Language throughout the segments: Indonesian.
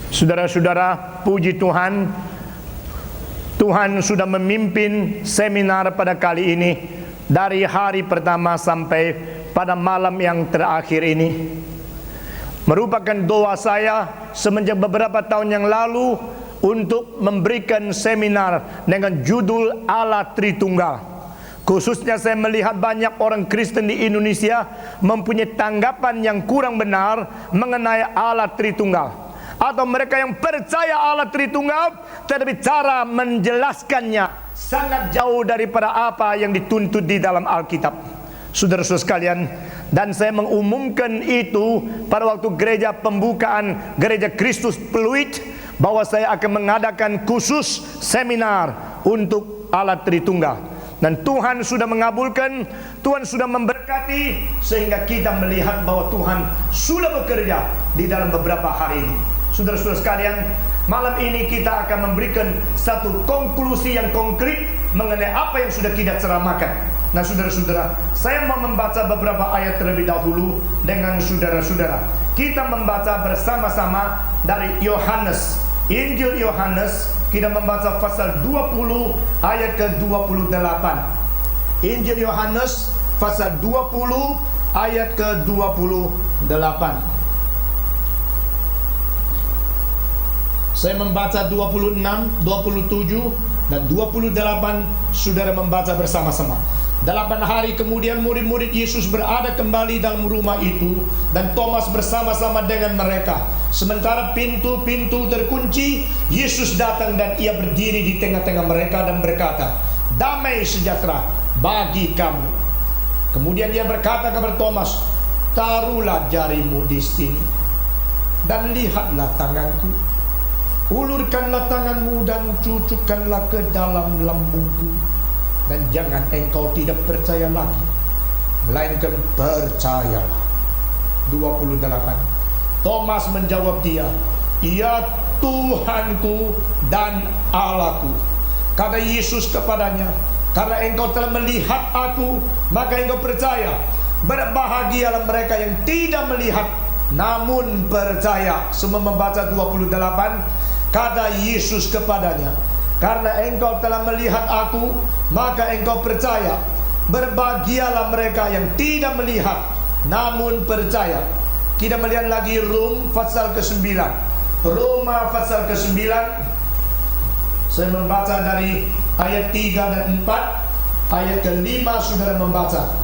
Saudara-saudara, puji Tuhan, Tuhan sudah memimpin seminar pada kali ini dari hari pertama sampai pada malam yang terakhir ini. Merupakan doa saya semenjak beberapa tahun yang lalu untuk memberikan seminar dengan judul Allah Tritunggal. Khususnya saya melihat banyak orang Kristen di Indonesia mempunyai tanggapan yang kurang benar mengenai Allah Tritunggal, atau mereka yang percaya Allah Tritunggal tetapi cara menjelaskannya sangat jauh daripada apa yang dituntut di dalam Alkitab. Saudara-saudara sekalian, dan saya mengumumkan itu pada waktu gereja pembukaan Gereja Kristus Pluit, bahwa saya akan mengadakan khusus seminar untuk Allah Tritunggal. Dan Tuhan sudah mengabulkan, Tuhan sudah memberkati, sehingga kita melihat bahwa Tuhan sudah bekerja di dalam beberapa hari ini. Saudara-saudara sekalian, malam ini kita akan memberikan satu konklusi yang konkret mengenai apa yang sudah kita ceramahkan. Nah, saudara-saudara, saya mau membaca beberapa ayat terlebih dahulu dengan saudara-saudara. Kita membaca bersama-sama dari Yohanes, Injil Yohanes. Kita membaca pasal 20 ayat ke-28. Injil Yohanes pasal 20 ayat ke-28. Saya membaca 26, 27 dan 28. Saudara membaca bersama-sama. 8 hari kemudian murid-murid Yesus berada kembali dalam rumah itu, dan Thomas bersama-sama dengan mereka. Sementara pintu-pintu terkunci, Yesus datang dan ia berdiri di tengah-tengah mereka dan berkata, "Damai sejahtera bagi kamu." Kemudian dia berkata kepada Thomas, "Taruhlah jarimu di sini dan lihatlah tanganku. Ulurkanlah tanganmu dan cucukkanlah ke dalam lambungku. Dan jangan engkau tidak percaya lagi, melainkan percayalah." 28. Thomas menjawab dia, "Ya Tuhanku dan Allahku." Kata Yesus kepadanya, "Karena engkau telah melihat aku, maka engkau percaya. Berbahagialah mereka yang tidak melihat namun percaya." Semua membaca 28. Kata Yesus kepadanya, "Karena engkau telah melihat aku, maka engkau percaya. Berbahagialah mereka yang tidak melihat namun percaya." Kita melihat lagi Rom pasal ke-9. Roma pasal ke-9. Saya membaca dari ayat 3 dan 4. Ayat ke-5 saudara membaca,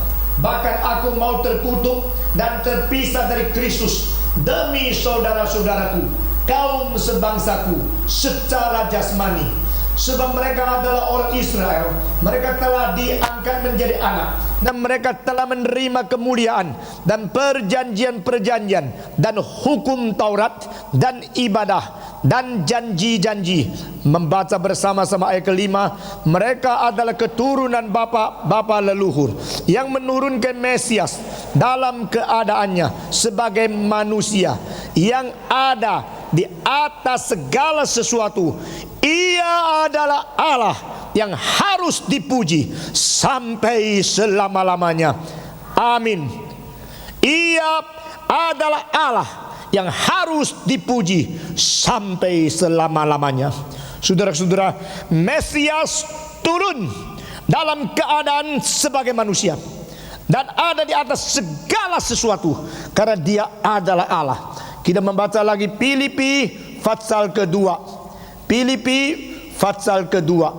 "Bahkan aku mau terkutuk dan terpisah dari Kristus demi saudara-saudaraku, kaum sebangsaku secara jasmani. Sebab mereka adalah orang Israel, mereka telah diangkat menjadi anak, dan mereka telah menerima kemuliaan dan perjanjian-perjanjian dan hukum Taurat dan ibadah dan janji-janji." Membaca bersama-sama ayat kelima, "Mereka adalah keturunan bapa leluhur yang menurunkan Mesias dalam keadaannya sebagai manusia yang ada di atas segala sesuatu. Ia adalah Allah yang harus dipuji sampai selama-lamanya. Amin." Ia adalah Allah yang harus dipuji sampai selama-lamanya. Saudara-saudara, Mesias turun dalam keadaan sebagai manusia dan ada di atas segala sesuatu karena dia adalah Allah. Kita membaca lagi Filipi pasal kedua. Filipi pasal kedua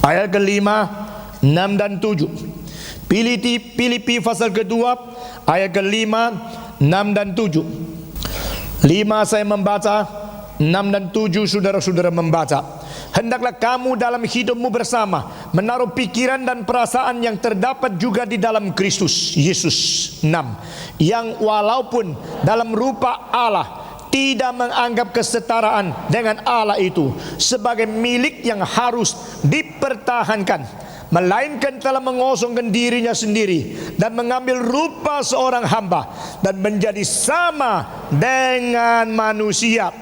ayat ke-5, 6 dan 7. Filipi pasal kedua ayat ke-5, 6 dan 7. 5 saya membaca, 6 dan 7 saudara-saudara membaca. "Hendaklah kamu dalam hidupmu bersama menaruh pikiran dan perasaan yang terdapat juga di dalam Kristus Yesus." 6. "Yang walaupun dalam rupa Allah tidak menganggap kesetaraan dengan Allah itu sebagai milik yang harus dipertahankan, melainkan telah mengosongkan dirinya sendiri dan mengambil rupa seorang hamba dan menjadi sama dengan manusia.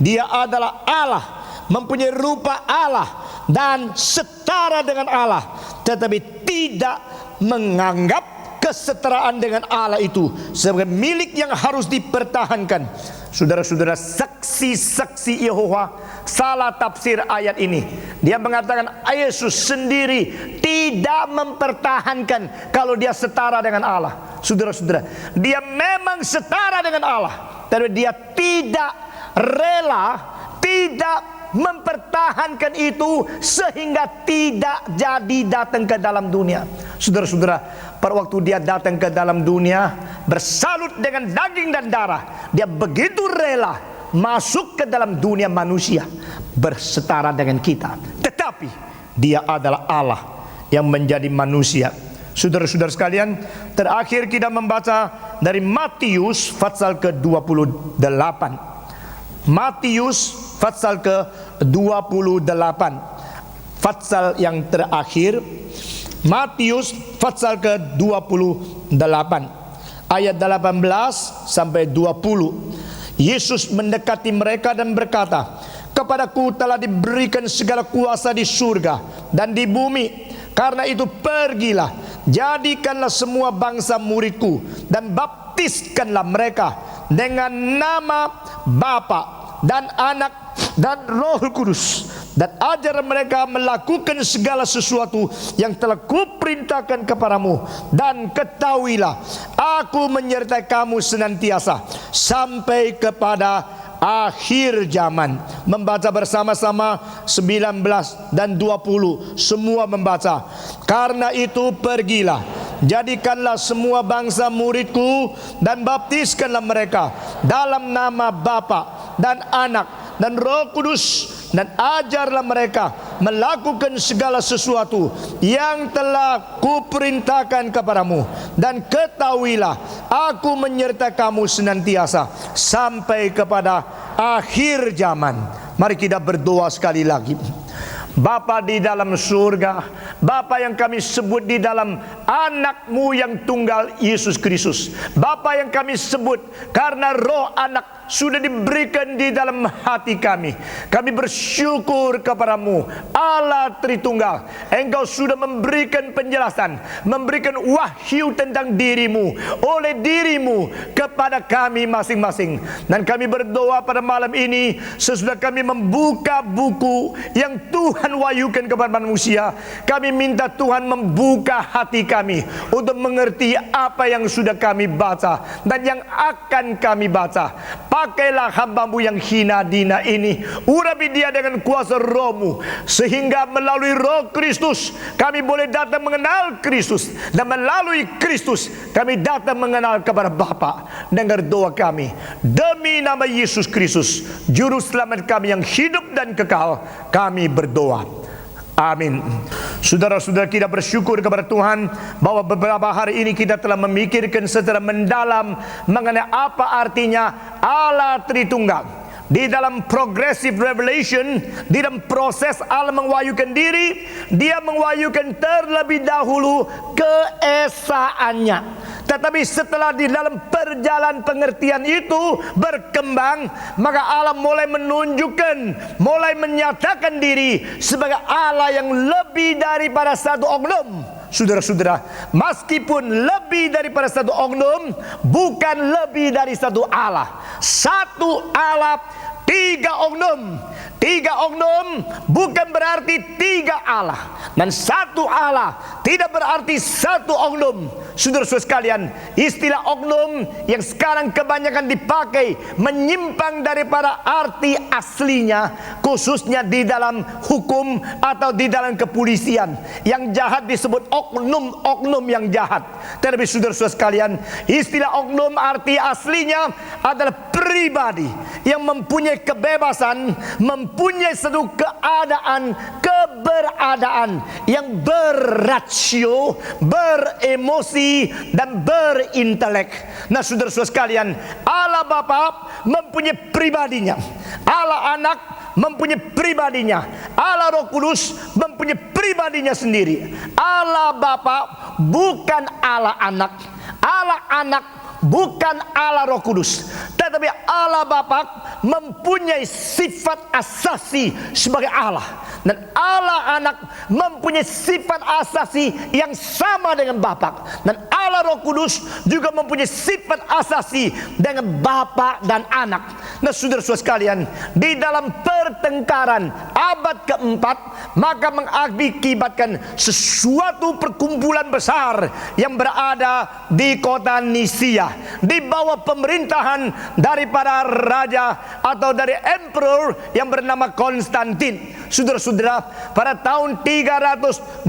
Dia adalah Allah, mempunyai rupa Allah dan setara dengan Allah, tetapi tidak menganggap kesetaraan dengan Allah itu sebagai milik yang harus dipertahankan. Saudara-saudara, saksi-saksi Yehova salah tafsir ayat ini. Dia mengatakan Yesus sendiri tidak mempertahankan kalau dia setara dengan Allah. Saudara-saudara, dia memang setara dengan Allah, tapi dia tidak rela, tidak mempertahankan itu sehingga tidak jadi datang ke dalam dunia. Saudara-saudara, pada waktu dia datang ke dalam dunia bersalut dengan daging dan darah, dia begitu rela masuk ke dalam dunia manusia bersetara dengan kita. Tetapi dia adalah Allah yang menjadi manusia. Saudara-saudara sekalian, terakhir kita membaca dari Matius pasal ke-28. Matius pasal ke-28, pasal yang terakhir, Matius pasal ke-28 ayat 18 sampai 20. Yesus mendekati mereka dan berkata, "Kepadaku telah diberikan segala kuasa di surga dan di bumi. Karena itu pergilah, jadikanlah semua bangsa muridku dan baptiskanlah mereka dengan nama Bapa dan Anak dan Roh Kudus, dan ajar mereka melakukan segala sesuatu yang telah kuperintahkan kepadamu. Dan ketahuilah, aku menyertai kamu senantiasa sampai kepada akhir zaman." Membaca bersama-sama 19 dan 20, semua membaca. "Karena itu pergilah, jadikanlah semua bangsa muridku dan baptiskanlah mereka dalam nama Bapa dan Anak dan Roh Kudus, dan ajarlah mereka melakukan segala sesuatu yang telah kuperintahkan kepadamu. Dan ketahuilah, aku menyertai kamu senantiasa sampai kepada akhir zaman." Mari kita berdoa sekali lagi. Bapa di dalam surga, Bapa yang kami sebut di dalam Anak-Mu yang tunggal Yesus Kristus, Bapa yang kami sebut karena Roh Anak sudah diberikan di dalam hati kami. Kami bersyukur kepadamu Allah Tritunggal. Engkau sudah memberikan penjelasan, memberikan wahyu tentang dirimu, oleh dirimu kepada kami masing-masing. Dan kami berdoa pada malam ini, sesudah kami membuka buku yang Tuhan wahyukan kepada manusia, kami minta Tuhan membuka hati kami untuk mengerti apa yang sudah kami baca dan yang akan kami baca. Pakailah hamba-Mu yang hina dina ini, urapi dia dengan kuasa Roh-Mu, sehingga melalui Roh Kristus kami boleh datang mengenal Kristus, dan melalui Kristus kami datang mengenal kepada Bapa. Dengar doa kami demi nama Yesus Kristus, Juru Selamat kami yang hidup dan kekal, kami berdoa. Amin. Saudara-saudara, kita bersyukur kepada Tuhan bahwa beberapa hari ini kita telah memikirkan secara mendalam mengenai apa artinya Allah Tritunggal. Di dalam progressive revelation, di dalam proses Allah mewahyukan diri, Dia mewahyukan terlebih dahulu keesaannya. Tetapi setelah di dalam perjalanan pengertian itu berkembang, maka Allah mulai menunjukkan, mulai menyatakan diri sebagai Allah yang lebih daripada satu oknum. Saudara-saudara, meskipun lebih daripada satu oknum, bukan lebih dari satu Allah. Satu Allah, tiga oknum. Tiga oknum bukan berarti tiga Allah, dan satu Allah tidak berarti satu oknum. Saudara-saudara sekalian, istilah oknum yang sekarang kebanyakan dipakai menyimpang daripada arti aslinya, khususnya di dalam hukum atau di dalam kepolisian. Yang jahat disebut oknum-oknum yang jahat. Tetapi saudara-saudara sekalian, istilah oknum arti aslinya adalah pribadi yang mempunyai kebebasan, mempunyai satu keberadaan yang berrasio, beremosi, dan berintelek. Nah, saudara-saudara sekalian, Allah Bapa mempunyai pribadinya, Allah Anak mempunyai pribadinya, Allah Roh Kudus mempunyai pribadinya sendiri. Allah Bapa bukan Allah Anak, Allah Anak bukan Allah Roh Kudus, tetapi Allah Bapa mempunyai sifat asasi sebagai Allah, dan Allah anak mempunyai sifat asasi yang sama dengan Bapa, dan Allah Roh Kudus juga mempunyai sifat asasi dengan Bapa dan anak. Nah, saudara-saudara sekalian, di dalam pertengkaran abad keempat, maka mengakibatkan sesuatu perkumpulan besar yang berada di kota Nisia di bawah pemerintahan daripada raja atau dari emperor yang bernama Konstantin. Saudara-saudara, pada tahun 325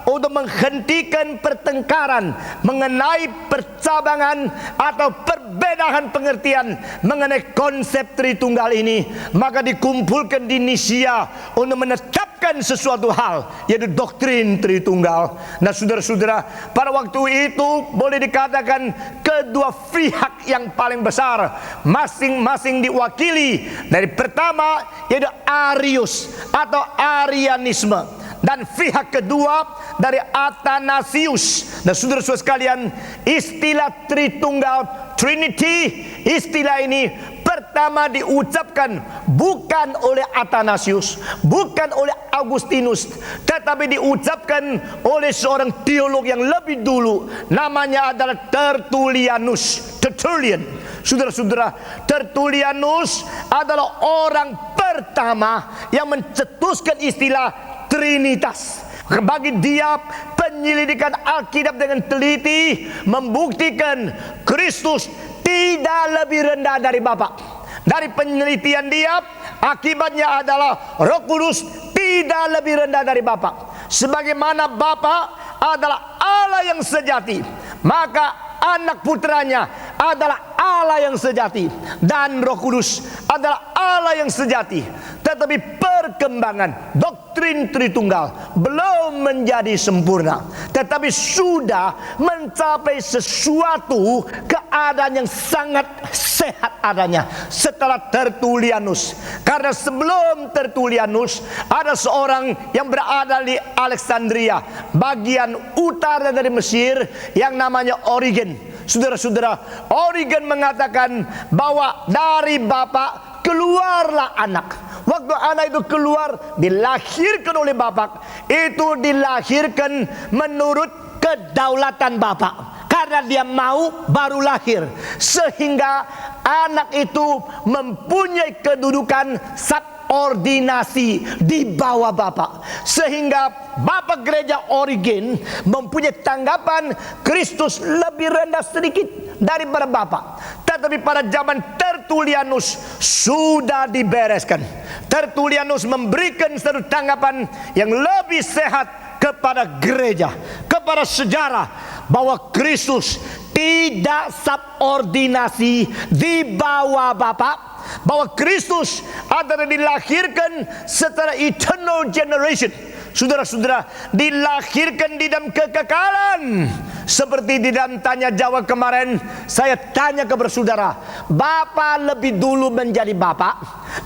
untuk menghentikan pertengkaran mengenai percabangan atau perbedaan pengertian mengenai konsep Tritunggal ini, maka dikumpulkan di Nisia untuk menetapkan sesuatu hal, yaitu doktrin Tritunggal. Nah, saudara-saudara, pada waktu itu boleh dikatakan kedua pihak yang paling besar masing-masing diwakili dari pertama yaitu Arius atau Arianisme, dan pihak kedua dari Athanasius. Dan saudara-saudara sekalian, istilah Tritunggal, Trinity, istilah ini pertama diucapkan bukan oleh Athanasius, bukan oleh Augustinus, tetapi diucapkan oleh seorang teolog yang lebih dulu, namanya adalah Tertullianus. Tertullian. Saudara-saudara, Tertullianus adalah orang pertama yang mencetuskan istilah Trinitas. Bagi dia, penyelidikan Alkitab dengan teliti membuktikan Kristus tidak lebih rendah dari Bapa. Dari penelitian dia, akibatnya adalah Roh Kudus tidak lebih rendah dari Bapa. Sebagaimana Bapa adalah Allah yang sejati, maka anak putranya adalah Allah yang sejati, dan Roh Kudus adalah Allah yang sejati. Tetapi perkembangan doktrin Tritunggal belum menjadi sempurna, tetapi sudah mencapai sesuatu keadaan yang sangat sehat adanya setelah Tertullianus. Karena sebelum Tertullianus ada seorang yang berada di Alexandria, bagian utara dari Mesir, yang namanya Origen. Saudara-saudara, Origen mengatakan bahwa dari Bapa keluarlah anak. Waktu anak itu keluar, dilahirkan oleh Bapa, itu dilahirkan menurut kedaulatan Bapa, karena dia mau baru lahir, sehingga anak itu mempunyai kedudukan subordinasi di bawah Bapa, sehingga Bapak Gereja Origen mempunyai tanggapan Kristus lebih rendah sedikit daripada Bapa. Tetapi pada zaman Tertullianus sudah dibereskan. Tertullianus memberikan satu tanggapan yang lebih sehat kepada gereja, kepada sejarah, bahwa Kristus tidak subordinasi di bawah Bapa, bahwa Kristus adalah dilahirkan secara eternal generation. Saudara-saudara, dilahirkan di dalam kekekalan. Seperti di dalam tanya jawab kemarin, saya tanya kepada saudara, Bapa lebih dulu menjadi Bapa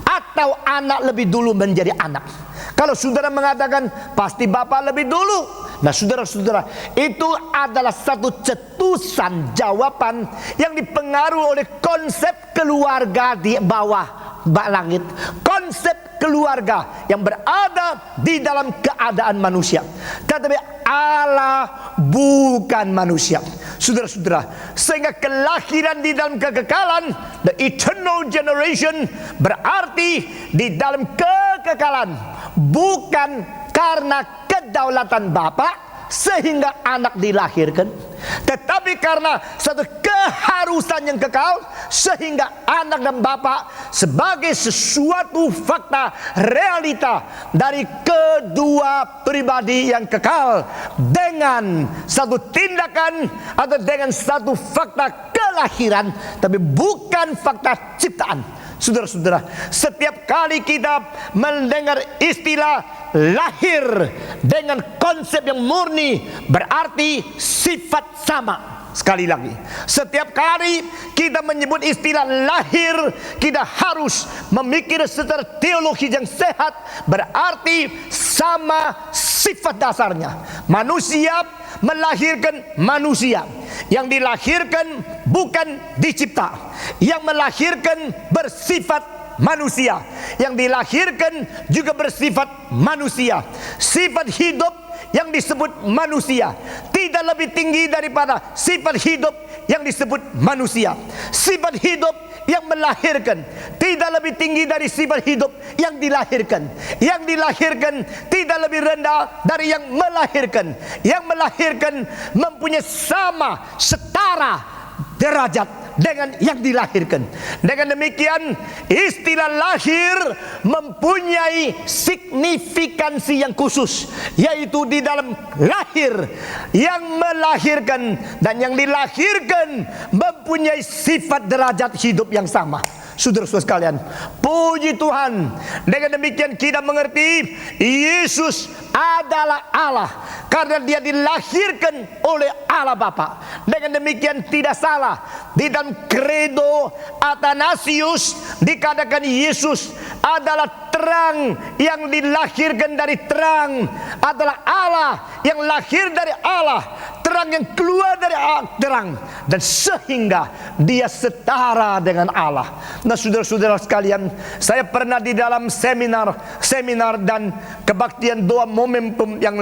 atau anak lebih dulu menjadi anak? Kalau saudara mengatakan pasti Bapa lebih dulu, nah saudara-saudara, itu adalah satu cetusan jawaban yang dipengaruhi oleh konsep keluarga di bawah langit, konsep keluarga yang berada di dalam keadaan manusia. Tetapi Allah bukan manusia, saudara-saudara, sehingga kelahiran di dalam kekekalan, the eternal generation, berarti di dalam kekekalan, bukan karena kedaulatan Bapa sehingga anak dilahirkan, tetapi karena satu keharusan yang kekal, sehingga anak dan Bapa sebagai sesuatu fakta realita dari kedua pribadi yang kekal, dengan satu tindakan atau dengan satu fakta kelahiran, tapi bukan fakta ciptaan. Saudara-saudara, setiap kali kita mendengar istilah lahir dengan konsep yang murni, berarti sifat sama. Sekali lagi, setiap kali kita menyebut istilah lahir, kita harus memikir secara teologi yang sehat, berarti sama sifat dasarnya. Manusia melahirkan manusia. Yang dilahirkan bukan dicipta. Yang melahirkan bersifat manusia. Yang dilahirkan juga bersifat manusia. Sifat hidup yang disebut manusia tidak lebih tinggi daripada sifat hidup yang disebut manusia. Sifat hidup yang melahirkan tidak lebih tinggi dari sifat hidup yang dilahirkan. Yang dilahirkan tidak lebih rendah dari yang melahirkan. Yang melahirkan mempunyai sama, setara derajat dengan yang dilahirkan. Dengan demikian, istilah lahir mempunyai signifikansi yang khusus, yaitu di dalam lahir, yang melahirkan dan yang dilahirkan mempunyai sifat derajat hidup yang sama. Saudara-saudara sekalian, puji Tuhan. Dengan demikian kita mengerti Yesus adalah Allah karena dia dilahirkan oleh Allah Bapa. Dengan demikian tidak salah di dalam kredo Athanasius dikatakan Yesus adalah terang yang dilahirkan dari terang, adalah Allah yang lahir dari Allah, terang yang keluar dari terang, dan sehingga dia setara dengan Allah. Nah, saudara-saudara sekalian, saya pernah di dalam seminar dan kebaktian doa momentum yang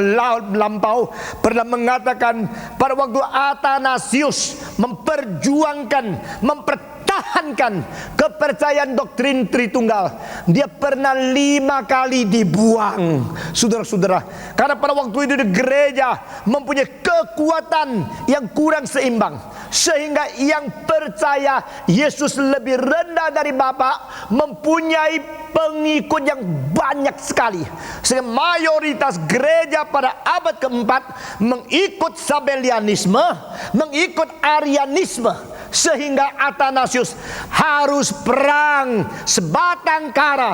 lampau pernah mengatakan pada waktu Athanasius memperjuangkan, mempertahankan kepercayaan doktrin Tritunggal, dia pernah 5 kali dibuang, saudara-saudara, karena pada waktu itu di gereja mempunyai kekuatan yang kurang seimbang, sehingga yang percaya Yesus lebih rendah dari Bapa mempunyai pengikut yang banyak sekali, sehingga mayoritas gereja pada abad keempat mengikut Sabellianisme, mengikut Arianisme, sehingga Athanasius harus perang sebatang kara,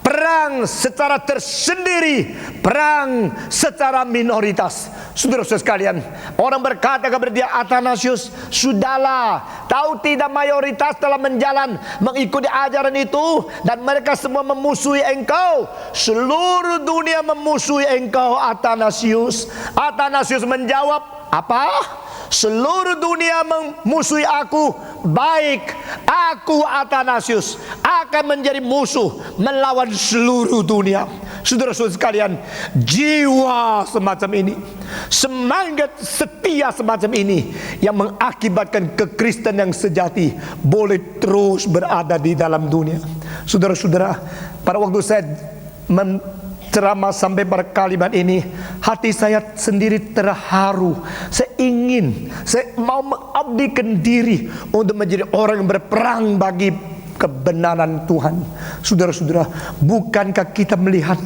perang secara tersendiri, perang secara minoritas. Saudara-saudara sekalian, orang berkata kepada dia, Athanasius, sudahlah, tahu tidak mayoritas telah menjalan mengikuti ajaran itu dan mereka semua memusuhi engkau. Seluruh dunia memusuhi engkau, Athanasius. Athanasius menjawab, apa? Seluruh dunia memusuhi aku, baik, aku Athanasius akan menjadi musuh melawan seluruh dunia. Saudara-saudara sekalian, jiwa semacam ini, semangat setia semacam ini yang mengakibatkan kekristenan yang sejati boleh terus berada di dalam dunia. Saudara-saudara, pada waktu saya ceramah sampai pada kalimat ini, hati saya sendiri terharu. Saya mau mengabdikan diri untuk menjadi orang yang berperang bagi kebenaran Tuhan. Saudara-saudara, bukankah kita melihat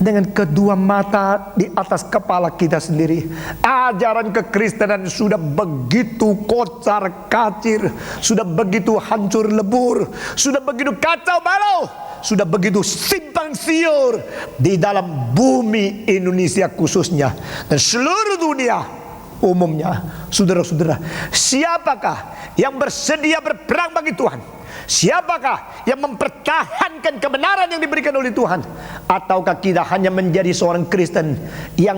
dengan kedua mata di atas kepala kita sendiri, ajaran kekristenan sudah begitu kocar kacir, sudah begitu hancur lebur, sudah begitu kacau balau, sudah begitu simpang siur di dalam bumi Indonesia khususnya dan seluruh dunia umumnya. Saudara-saudara, siapakah yang bersedia berperang bagi Tuhan? Siapakah yang mempertahankan kebenaran yang diberikan oleh Tuhan? Ataukah kita hanya menjadi seorang Kristen yang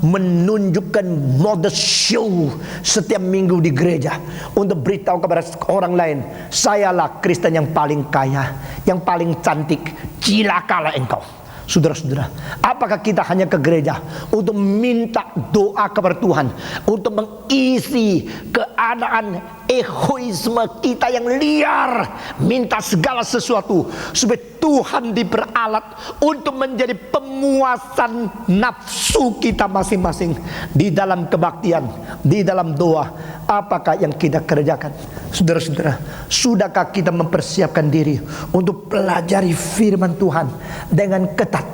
menunjukkan model show setiap minggu di gereja untuk beritahu kepada orang lain, sayalah Kristen yang paling kaya, yang paling cantik, cilakalah engkau. Saudara-saudara, apakah kita hanya ke gereja untuk minta doa kepada Tuhan, untuk mengisi keadaan egoisme kita yang liar, minta segala sesuatu supaya Tuhan diperalat untuk menjadi pemuasan nafsu kita masing-masing di dalam kebaktian, di dalam doa? Apakah yang kita kerjakan? Saudara-saudara, sudahkah kita mempersiapkan diri untuk pelajari firman Tuhan dengan ketat,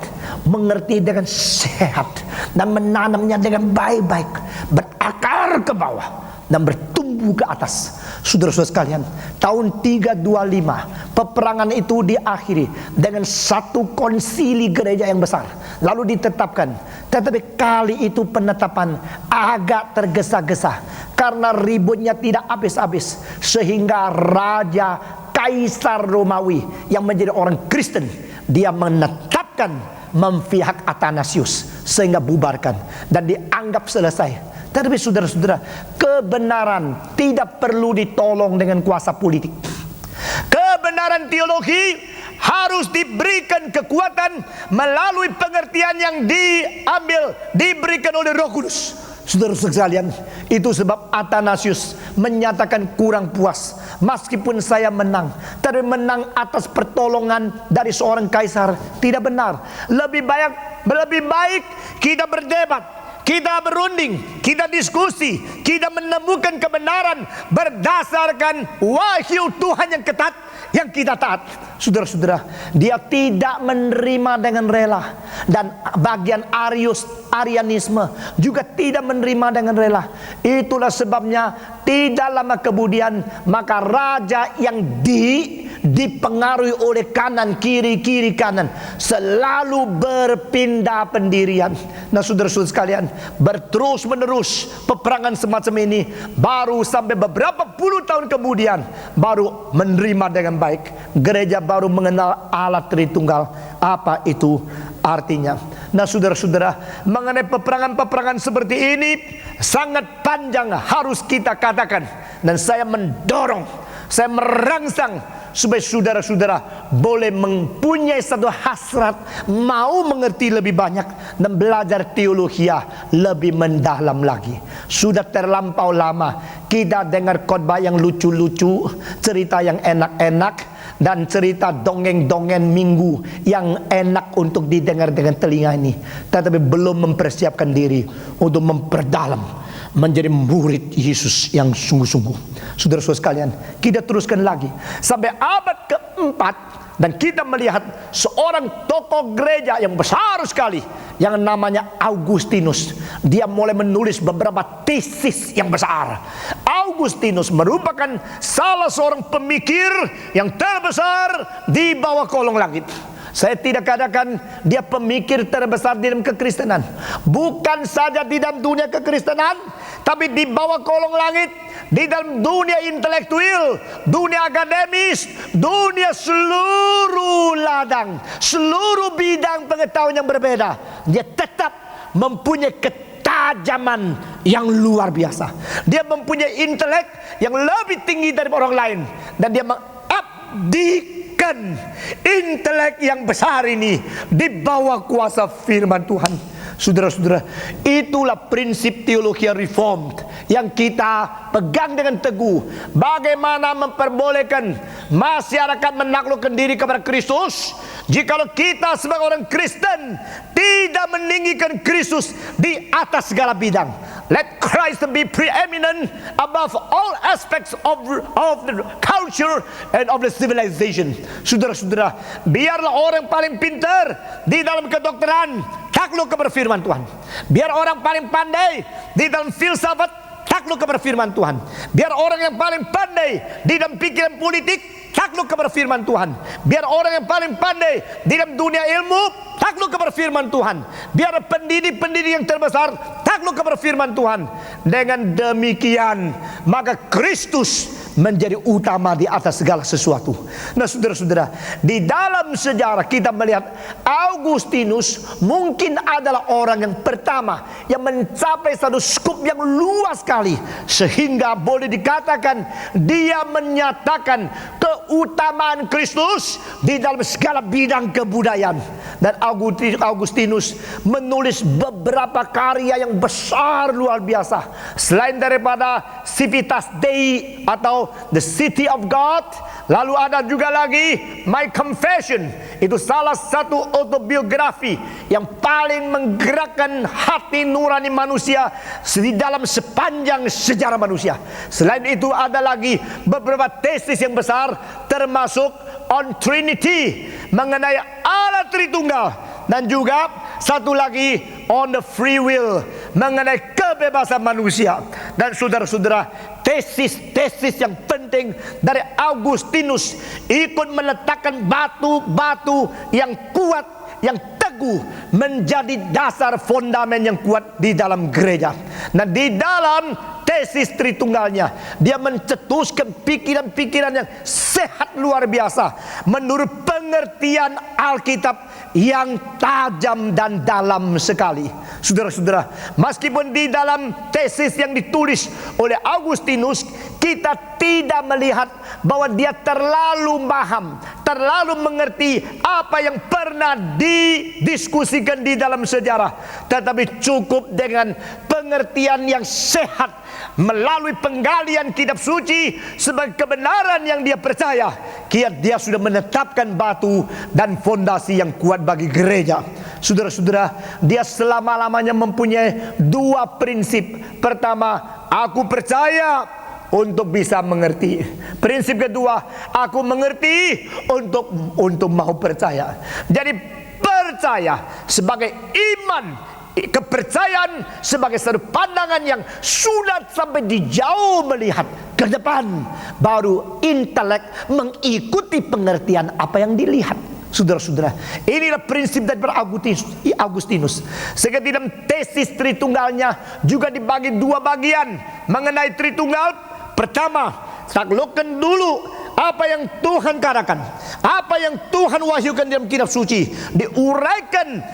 mengerti dengan sehat, dan menanamnya dengan baik-baik, berakar ke bawah dan bertumbuh ke atas? Saudara-saudara sekalian, tahun 325 peperangan itu diakhiri dengan satu konsili gereja yang besar, lalu ditetapkan. Tetapi kali itu penetapan agak tergesa-gesa karena ributnya tidak habis-habis, sehingga Raja Kaisar Romawi yang menjadi orang Kristen, dia menetapkan memihak Athanasius sehingga bubarkan dan dianggap selesai. Tetapi saudara-saudara, kebenaran tidak perlu ditolong dengan kuasa politik. Kebenaran teologi harus diberikan kekuatan melalui pengertian yang diberikan oleh Roh Kudus. Saudara-saudara sekalian, itu sebab Athanasius menyatakan kurang puas. Meskipun saya menang, tapi menang atas pertolongan dari seorang kaisar tidak benar. Lebih baik kita berdebat, kita berunding, kita diskusi, kita menemukan kebenaran berdasarkan wahyu Tuhan yang ketat, yang kita taat. Saudara-saudara, dia tidak menerima dengan rela. Dan bagian Arianisme juga tidak menerima dengan rela. Itulah sebabnya tidak lama kemudian maka raja yang dipengaruhi oleh kanan kiri kanan selalu berpindah pendirian. Nah, saudara-saudara sekalian, berterus menerus peperangan semacam ini baru sampai beberapa puluh tahun kemudian baru menerima dengan baik. Gereja baru mengenal Allah Tritunggal. Apa itu artinya? Nah, saudara-saudara, mengenai peperangan-peperangan seperti ini sangat panjang harus kita katakan. Dan saya mendorong, saya merangsang supaya saudara-saudara boleh mempunyai satu hasrat, mau mengerti lebih banyak dan belajar teologi lebih mendalam lagi. Sudah terlampau lama kita dengar khotbah yang lucu-lucu, cerita yang enak-enak, dan cerita dongeng-dongeng minggu yang enak untuk didengar dengan telinga ini, tetapi belum mempersiapkan diri untuk memperdalam menjadi murid Yesus yang sungguh-sungguh. Saudara-saudara sekalian, kita teruskan lagi sampai abad keempat, dan kita melihat seorang tokoh gereja yang besar sekali yang namanya Augustinus. Dia mulai menulis beberapa tesis yang besar. Augustinus merupakan salah seorang pemikir yang terbesar di bawah kolong langit. Saya tidak katakan dia pemikir terbesar di dalam kekristenan, bukan saja di dalam dunia kekristenan, tapi di bawah kolong langit, di dalam dunia intelektual, dunia akademis, dunia seluruh ladang, seluruh bidang pengetahuan yang berbeda. Dia tetap mempunyai ketajaman yang luar biasa. Dia mempunyai intelek yang lebih tinggi dari orang lain, dan dia mengabdikan intelek yang besar ini di bawah kuasa firman Tuhan. Saudara-saudara, itulah prinsip teologi reformed yang kita pegang dengan teguh. Bagaimana memperbolehkan masyarakat menaklukkan diri kepada Kristus jikalau kita sebagai orang Kristen tidak meninggikan Kristus di atas segala bidang. Let Christ be preeminent above all aspects of the culture and of the civilization. Saudara-saudara, biarlah orang paling pintar di dalam kedokteran takluk kepada firman Tuhan. Biar orang paling pandai di dalam filsafat takluk kepada firman Tuhan. Biar orang yang paling pandai di dalam pikiran politik takluk kepada firman Tuhan. Biar orang yang paling pandai di dalam dunia ilmu takluk kepada firman Tuhan. Biar pendidik-pendidik yang terbesar takluk kepada firman Tuhan. Dengan demikian maka Kristus menjadi utama di atas segala sesuatu. Nah, saudara-saudara, di dalam sejarah kita melihat Augustinus mungkin adalah orang yang pertama yang mencapai satu skup yang luas sekali, sehingga boleh dikatakan dia menyatakan keutamaan Kristus di dalam segala bidang kebudayaan. Dan Augustinus menulis beberapa karya yang besar luar biasa. Selain daripada Civitas Dei atau The City of God, lalu ada juga lagi My Confession. Itu salah satu autobiografi yang paling menggerakkan hati nurani manusia di dalam sepanjang sejarah manusia. Selain itu ada lagi beberapa tesis yang besar, termasuk On Trinity, mengenai Allah Tritunggal, dan juga satu lagi On the Free Will, mengenai kebebasan manusia. Dan saudara-saudara, tesis-tesis yang penting dari Augustinus ikut meletakkan batu-batu yang kuat, yang teguh, menjadi dasar fondamen yang kuat di dalam gereja. Nah, di dalam tesis Tritunggalnya, dia mencetuskan pikiran-pikiran yang sehat luar biasa menurut pengertian Alkitab yang tajam dan dalam sekali. Saudara-saudara, meskipun di dalam tesis yang ditulis oleh Augustinus, kita tidak melihat bahwa dia terlalu paham, terlalu mengerti apa yang pernah didiskusikan di dalam sejarah, tetapi cukup dengan pengertian yang sehat melalui penggalian kitab suci sebagai kebenaran yang dia percaya. Dia sudah menetapkan batu dan fondasi yang kuat bagi gereja. Saudara-saudara, dia selama-lamanya mempunyai dua prinsip. Pertama, aku percaya untuk bisa mengerti. Prinsip kedua, aku mengerti untuk mau percaya. Jadi percaya sebagai iman, kepercayaan sebagai satu pandangan yang sudah sampai di jauh melihat ke depan, baru intelek mengikuti pengertian apa yang dilihat. Saudara-saudara, inilah prinsip daripada Augustinus. Sehingga di dalam tesis Tritunggalnya juga dibagi dua bagian mengenai Tritunggal. Pertama, taklukkan dulu apa yang Tuhan katakan, apa yang Tuhan wahyukan dalam kitab suci, diuraikan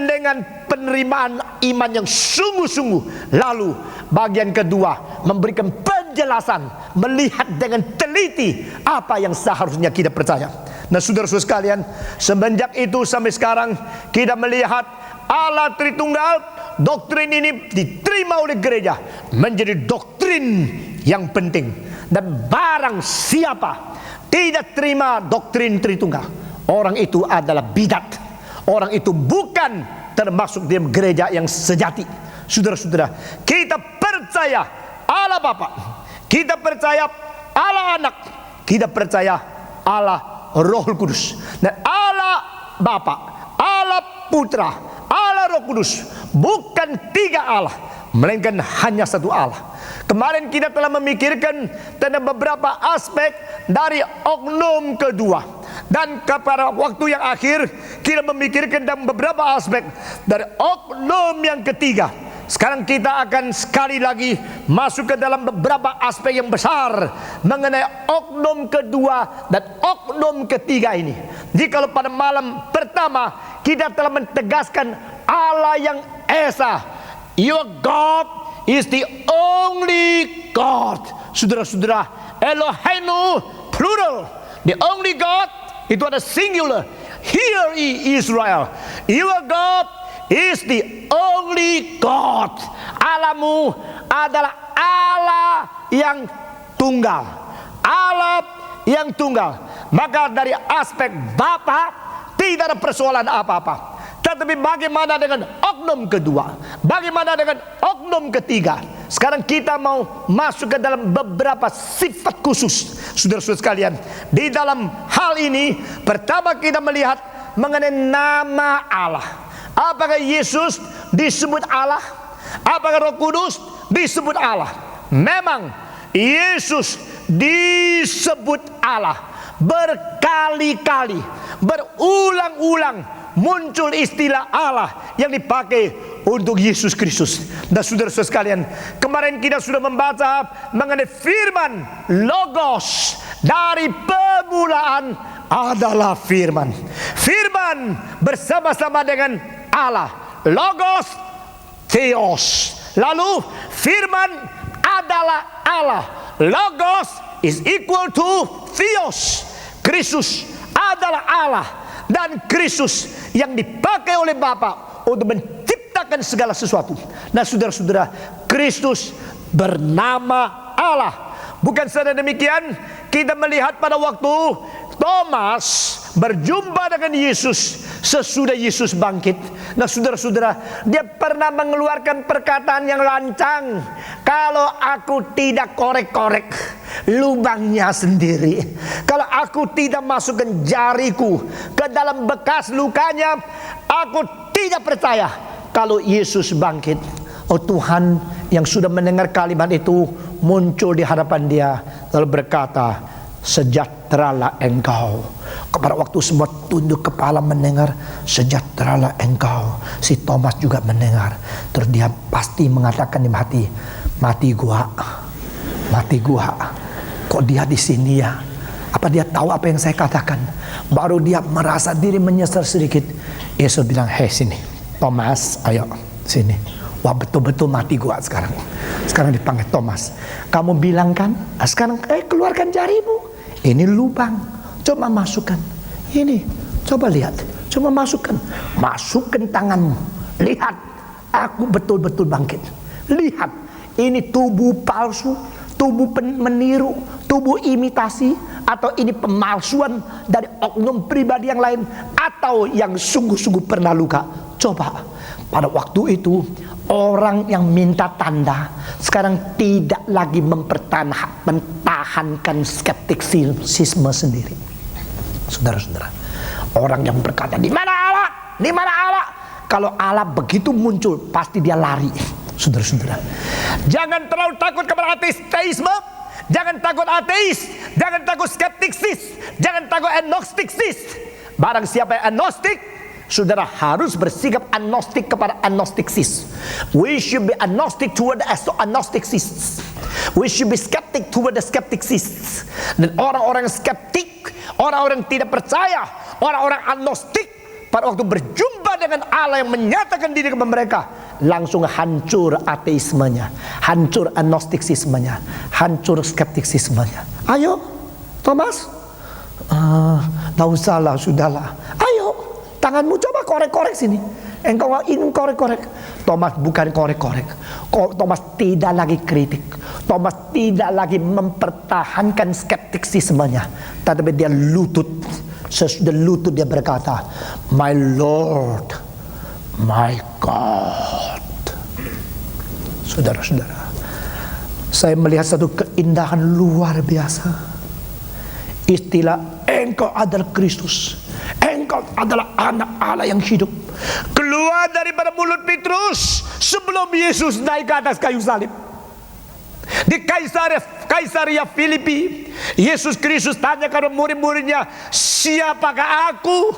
dengan penerimaan iman yang sungguh-sungguh. Lalu bagian kedua, memberikan penjelasan, melihat dengan teliti apa yang seharusnya kita percaya. Nah, saudara-saudara sekalian, semenjak itu sampai sekarang kita melihat Allah Tritunggal, doktrin ini diterima oleh gereja menjadi doktrin yang penting. Dan barang siapa tidak terima doktrin Tritunggal, orang itu adalah bidat. Orang itu bukan termasuk dalam gereja yang sejati. Saudara-saudara, kita percaya Allah Bapa, kita percaya Allah Anak, kita percaya Allah Roh Kudus. Dan Allah Bapa, Allah Putra, Allah Roh Kudus bukan tiga Allah, melainkan hanya satu Allah. Kemarin kita telah memikirkan tentang beberapa aspek dari oknum kedua, dan pada waktu yang akhir kita memikirkan tentang beberapa aspek dari oknum yang ketiga. Sekarang kita akan sekali lagi masuk ke dalam beberapa aspek yang besar mengenai oknum kedua dan oknum ketiga ini. Jadi kalau pada malam pertama kita telah mentegaskan Allah yang Esa, your God is the only God. Saudara-saudara, Eloheinu plural, the only God itu ada singular. Hear ye Israel, your God is the only God. Allahmu adalah Allah yang tunggal, Allah yang tunggal. Maka dari aspek Bapa tidak ada persoalan apa-apa. Tetapi bagaimana dengan oknum kedua? Bagaimana dengan oknum ketiga? Sekarang kita mau masuk ke dalam beberapa sifat khusus. Saudara-saudara sekalian, di dalam hal ini pertama kita melihat mengenai nama Allah. Apakah Yesus disebut Allah? Apakah Roh Kudus disebut Allah? Memang Yesus disebut Allah berkali-kali, berulang-ulang muncul istilah Allah yang dipakai untuk Yesus Kristus. Dan saudara-saudara sekalian, kemarin kita sudah membaca mengenai firman Logos. Dari permulaan adalah firman. Firman bersama-sama dengan Allah, Logos, Theos. Lalu firman adalah Allah, Logos is equal to Theos. Kristus adalah Allah, dan Kristus yang dipakai oleh Bapa untuk menciptakan segala sesuatu. Nah, saudara-saudara, Kristus bernama Allah. Bukan saja demikian, kita melihat pada waktu Thomas berjumpa dengan Yesus sesudah Yesus bangkit. Nah, saudara-saudara, dia pernah mengeluarkan perkataan yang lancang. Kalau aku tidak korek-korek lubangnya sendiri, kalau aku tidak masukkan jariku ke dalam bekas lukanya, aku tidak percaya kalau Yesus bangkit. Oh, Tuhan yang sudah mendengar kalimat itu muncul di hadapan dia lalu berkata, sejahteralah engkau. Pada waktu semua tunduk kepala mendengar, sejahteralah engkau. Si Thomas juga mendengar. Terus dia pasti mengatakan di hati, mati gua. Kok dia di sini ya? Apa dia tahu apa yang saya katakan? Baru dia merasa diri menyesal sedikit. Yesus bilang, hei sini, Thomas, ayo sini. Wah betul-betul mati gua sekarang. Sekarang dipanggil Thomas. Kamu bilang kan? Sekarang keluarkan jarimu. Ini lubang. Coba masukkan. Ini, coba lihat. Coba masukkan. Masukkan tanganmu. Lihat, aku betul-betul bangkit. Lihat, ini tubuh palsu, tubuh meniru, tubuh imitasi, atau ini pemalsuan dari oknum pribadi yang lain, atau yang sungguh-sungguh pernah luka. Coba, pada waktu itu orang yang minta tanda sekarang tidak lagi mempertahankan skeptisisme sendiri. Saudara-saudara, orang yang berkata, di mana Allah? Di mana Allah? Kalau Allah begitu muncul, pasti dia lari. Saudara-saudara, jangan terlalu takut kepada ateisme. Jangan takut ateis, jangan takut skeptiksis, jangan takut agnostiksis. Barang siapa yang agnostik, saudara harus bersikap agnostik kepada agnostiksis. We should be agnostic toward the agnostics. We should be skeptic toward the skeptics. Dan orang-orang skeptik, orang-orang tidak percaya, orang-orang agnostik, pada waktu berjumpa dengan Allah yang menyatakan diri kepada mereka, langsung hancur ateismenya, hancur agnostiksismenya, hancur skeptiksismenya. Ayo Thomas, tak usahlah, sudahlah. Ayo, tanganmu coba korek-korek sini. Engkau ingin korek-korek. Thomas bukan korek-korek. Thomas tidak lagi kritik. Thomas tidak lagi mempertahankan skeptiksismenya, tetapi dia lutut. Sesudah lutut dia berkata, my Lord, my God. Saudara-saudara, saya melihat satu keindahan luar biasa. Istilah engkau adalah Kristus, engkau adalah anak Allah yang hidup, keluar daripada mulut Petrus sebelum Yesus naik ke atas kayu salib. Di Kaisaria Filipi, Yesus Kristus tanya kepada murid-muridnya, siapakah aku?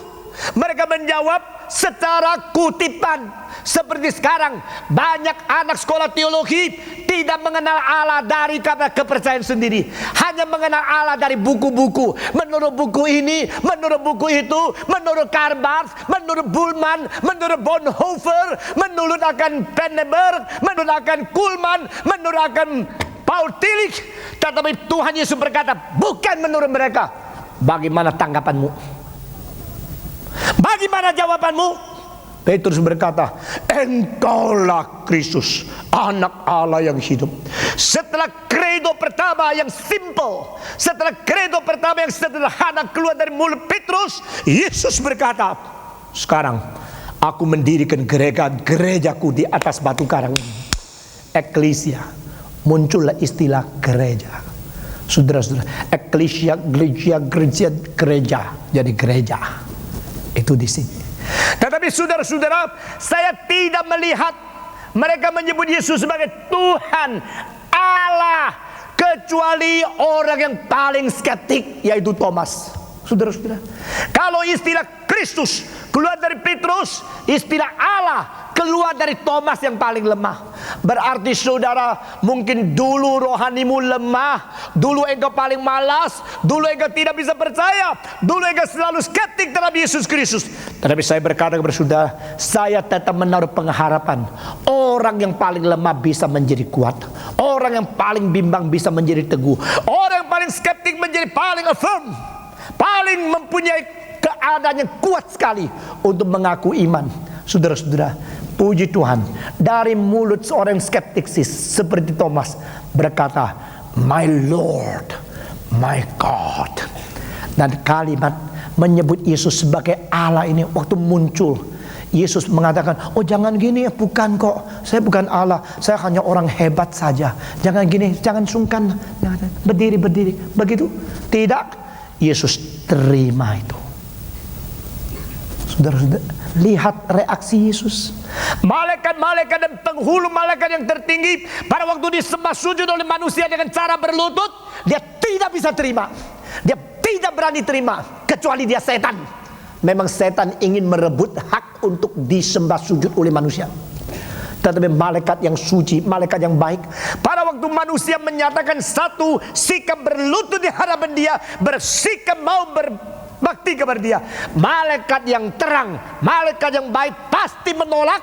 Mereka menjawab secara kutipan. Seperti sekarang banyak anak sekolah teologi tidak mengenal Allah dari karena kepercayaan sendiri, hanya mengenal Allah dari buku-buku. Menurut buku ini, menurut buku itu, menurut Karl Barth, menurut Bullman, menurut Bonhoeffer, menurut akan Penneberg, menurut akan Kuhlman, menurut akan Paul Tillich. Tetapi Tuhan Yesus berkata, bukan menurut mereka. Bagaimana tanggapanmu? Bagaimana jawabanmu? Petrus berkata, engkaulah Kristus, anak Allah yang hidup. Setelah kredo pertama yang simple, setelah kredo pertama yang sederhana keluar dari mulut Petrus, Yesus berkata, sekarang aku mendirikan gerejaku di atas batu karang ini. Eklesia, muncullah istilah gereja. Saudara-saudara, eklesia, gereja, jadi gereja. Itu di sini. Tetapi saudara-saudara, saya tidak melihat mereka menyebut Yesus sebagai Tuhan Allah kecuali orang yang paling skeptik, yaitu Thomas. Saudara-saudara, kalau istilah Kristus keluar dari Petrus, istilah Allah keluar dari Thomas yang paling lemah. Berarti saudara, mungkin dulu rohanimu lemah, dulu engkau paling malas, dulu engkau tidak bisa percaya, dulu engkau selalu skeptik terhadap Yesus Kristus. Tetapi saya berkata kepada saudara, saya tetap menaruh pengharapan. Orang yang paling lemah bisa menjadi kuat, orang yang paling bimbang bisa menjadi teguh, orang yang paling skeptik menjadi paling affirm, paling mempunyai keadaan yang kuat sekali untuk mengaku iman. Saudara-saudara, puji Tuhan, dari mulut seorang skeptiksis seperti Thomas berkata, my Lord, my God. Dan kalimat menyebut Yesus sebagai Allah ini waktu muncul, Yesus mengatakan, oh jangan gini, bukan kok, saya bukan Allah, saya hanya orang hebat saja. Jangan gini, jangan sungkan, berdiri, begitu. Tidak, Yesus terima itu. Saudara-saudara, lihat reaksi Yesus. Malaikat-malaikat dan penghulu malaikat yang tertinggi pada waktu disembah sujud oleh manusia dengan cara berlutut, dia tidak bisa terima. Dia tidak berani terima, kecuali dia setan. Memang setan ingin merebut hak untuk disembah sujud oleh manusia. tetapi malaikat yang suci, malaikat yang baik. Pada waktu manusia menyatakan satu sikap berlutut di hadapan dia, bersikap mau berbakti kepada dia, malaikat yang terang, malaikat yang baik pasti menolak.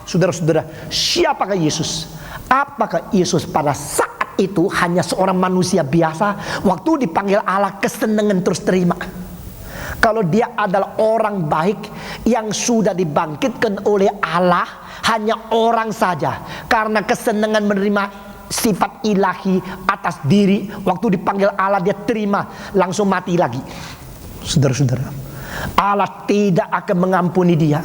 Saudara-saudara, siapakah Yesus? Apakah Yesus pada saat itu hanya seorang manusia biasa? Waktu dipanggil Allah, kesenangan terus terima. Kalau dia adalah orang baik yang sudah dibangkitkan oleh Allah, hanya orang saja, karena kesenangan menerima sifat ilahi atas diri, waktu dipanggil Allah dia terima, langsung mati lagi. Saudara-saudara, Allah tidak akan mengampuni dia.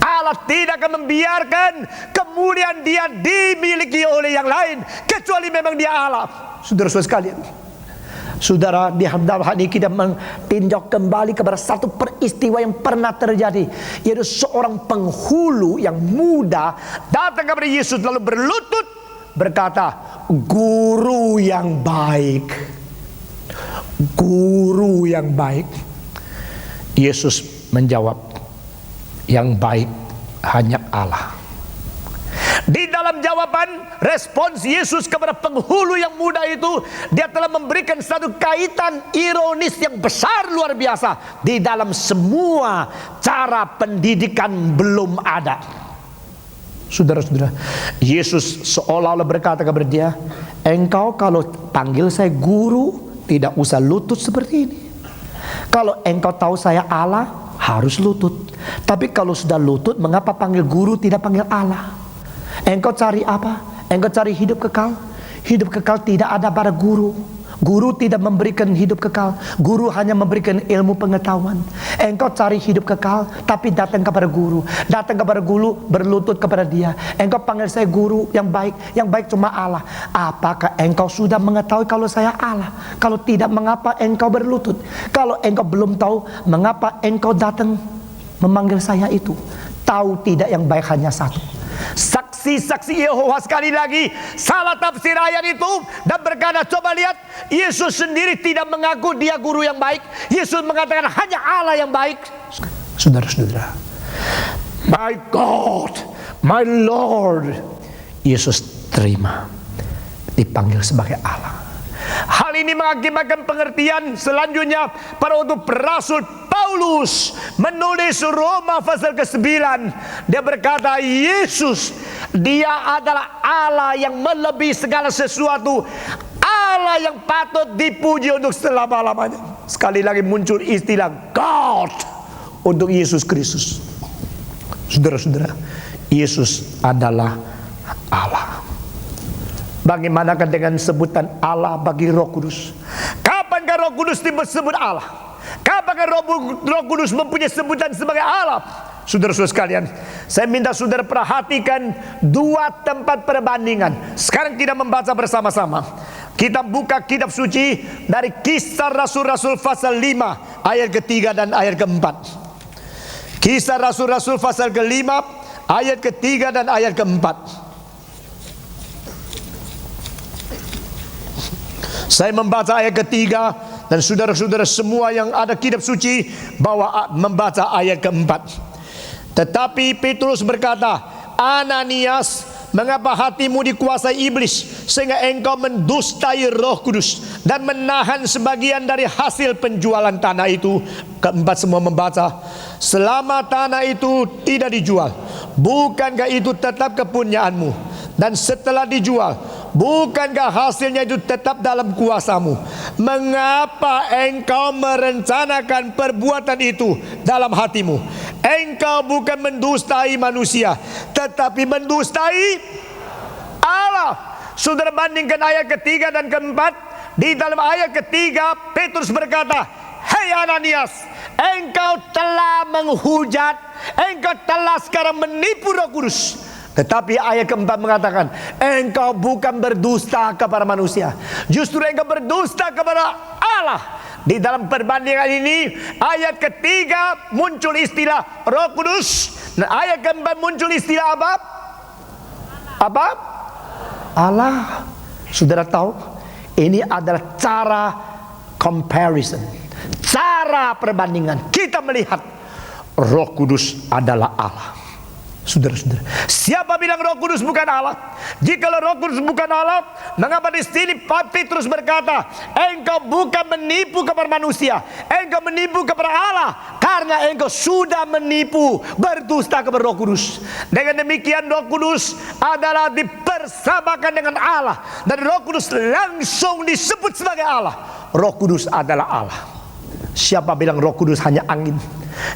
Allah tidak akan membiarkan kemudian dia dimiliki oleh yang lain, kecuali memang dia Allah. Saudara-saudara sekalian, saudara, di dalam hal ini kita meninjau kembali kepada satu peristiwa yang pernah terjadi, yaitu seorang penghulu yang muda datang kepada Yesus lalu berlutut berkata, "Guru yang baik, guru yang baik." Yesus menjawab, "Yang baik hanya Allah." Di dalam jawaban respons Yesus kepada penghulu yang muda itu, dia telah memberikan satu kaitan ironis yang besar luar biasa. Di dalam semua cara pendidikan belum ada. Saudara-saudara, Yesus seolah-olah berkata kepada dia, "Engkau kalau panggil saya guru, tidak usah lutut seperti ini. Kalau engkau tahu saya Allah, harus lutut. Tapi kalau sudah lutut, mengapa panggil guru tidak panggil Allah? Engkau cari apa? Engkau cari hidup kekal? Hidup kekal tidak ada pada guru. Guru tidak memberikan hidup kekal. Guru hanya memberikan ilmu pengetahuan. Engkau cari hidup kekal, tapi datang kepada guru. Datang kepada guru, berlutut kepada dia. Engkau panggil saya guru yang baik. Yang baik cuma Allah. Apakah engkau sudah mengetahui kalau saya Allah? Kalau tidak, mengapa engkau berlutut? Kalau engkau belum tahu, mengapa engkau datang memanggil saya itu? Tahu tidak yang baik hanya satu." Saksi-saksi Yehova sekali lagi salah tafsir ayat itu dan berkata, coba lihat, Yesus sendiri tidak mengaku dia guru yang baik. Yesus mengatakan hanya Allah yang baik. Saudara-saudara, my God, my Lord, Yesus terima dipanggil sebagai Allah. Hal ini mengakibatkan pengertian selanjutnya pada waktu Rasul Paulus menulis Roma pasal ke-9. Dia berkata, Yesus, dia adalah Allah yang melebihi segala sesuatu, Allah yang patut dipuji untuk selama-lamanya. Sekali lagi muncul istilah God untuk Yesus Kristus. Saudara-saudara, Yesus adalah Allah. Bagaimanakah dengan sebutan Allah bagi Roh Kudus? Kapankah Roh Kudus disebut Allah? Kapankah Roh Kudus mempunyai sebutan sebagai Allah? Saudara-saudara sekalian, saya minta saudara perhatikan dua tempat perbandingan. Sekarang kita membaca bersama-sama. Kita buka kitab suci dari Kisah Rasul-Rasul pasal 5 ayat ke-3 dan ayat ke-4. Kisah Rasul-Rasul pasal ke-5 ayat ke-3 dan ayat ke-4. Saya membaca ayat ketiga dan saudara-saudara semua yang ada kitab suci bawa membaca ayat keempat. Tetapi Petrus berkata, Ananias, mengapa hatimu dikuasai iblis sehingga engkau mendustai Roh Kudus dan menahan sebagian dari hasil penjualan tanah itu? Keempat semua membaca, selama tanah itu tidak dijual, bukankah itu tetap kepunyaanmu? Dan setelah dijual, bukankah hasilnya itu tetap dalam kuasamu? Mengapa engkau merencanakan perbuatan itu dalam hatimu? Engkau bukan mendustai manusia, tetapi mendustai Allah. Saudara bandingkan ayat ketiga dan keempat. Di dalam ayat ketiga, Petrus berkata, hei Ananias, engkau telah menghujat, engkau telah sekarang menipu Roh Kudus. Tetapi ayat keempat mengatakan, engkau bukan berdusta kepada manusia, justru engkau berdusta kepada Allah. Di dalam perbandingan ini, ayat ketiga muncul istilah Roh Kudus, dan ayat keempat muncul istilah apa? Apa? Allah. Saudara tahu, ini adalah cara comparison, cara perbandingan. Kita melihat Roh Kudus adalah Allah. Saudara-saudara, siapa bilang Roh Kudus bukan Allah? Jikalau Roh Kudus bukan Allah, mengapa di sini Petrus berkata, engkau bukan menipu kepada manusia, engkau menipu kepada Allah, karena engkau sudah menipu, berdusta kepada Roh Kudus. Dengan demikian Roh Kudus adalah dipersamakan dengan Allah, dan Roh Kudus langsung disebut sebagai Allah. Roh Kudus adalah Allah. Siapa bilang Roh Kudus hanya angin?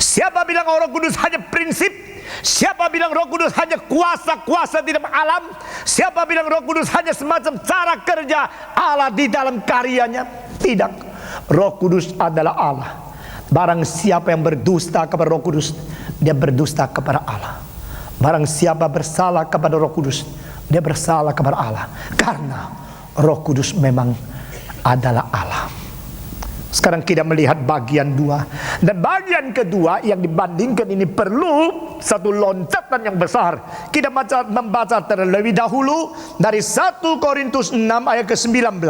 Siapa bilang Roh Kudus hanya prinsip? Siapa bilang Roh Kudus hanya kuasa-kuasa di dalam alam? Siapa bilang Roh Kudus hanya semacam cara kerja Allah di dalam karyanya? Tidak. Roh Kudus adalah Allah. Barang siapa yang berdusta kepada Roh Kudus, dia berdusta kepada Allah. Barang siapa bersalah kepada Roh Kudus, dia bersalah kepada Allah. Karena Roh Kudus memang adalah Allah. Sekarang kita melihat bagian 2. Dan bagian kedua yang dibandingkan ini perlu satu loncatan yang besar. Kita membaca terlebih dahulu dari 1 Korintus 6 ayat ke-19.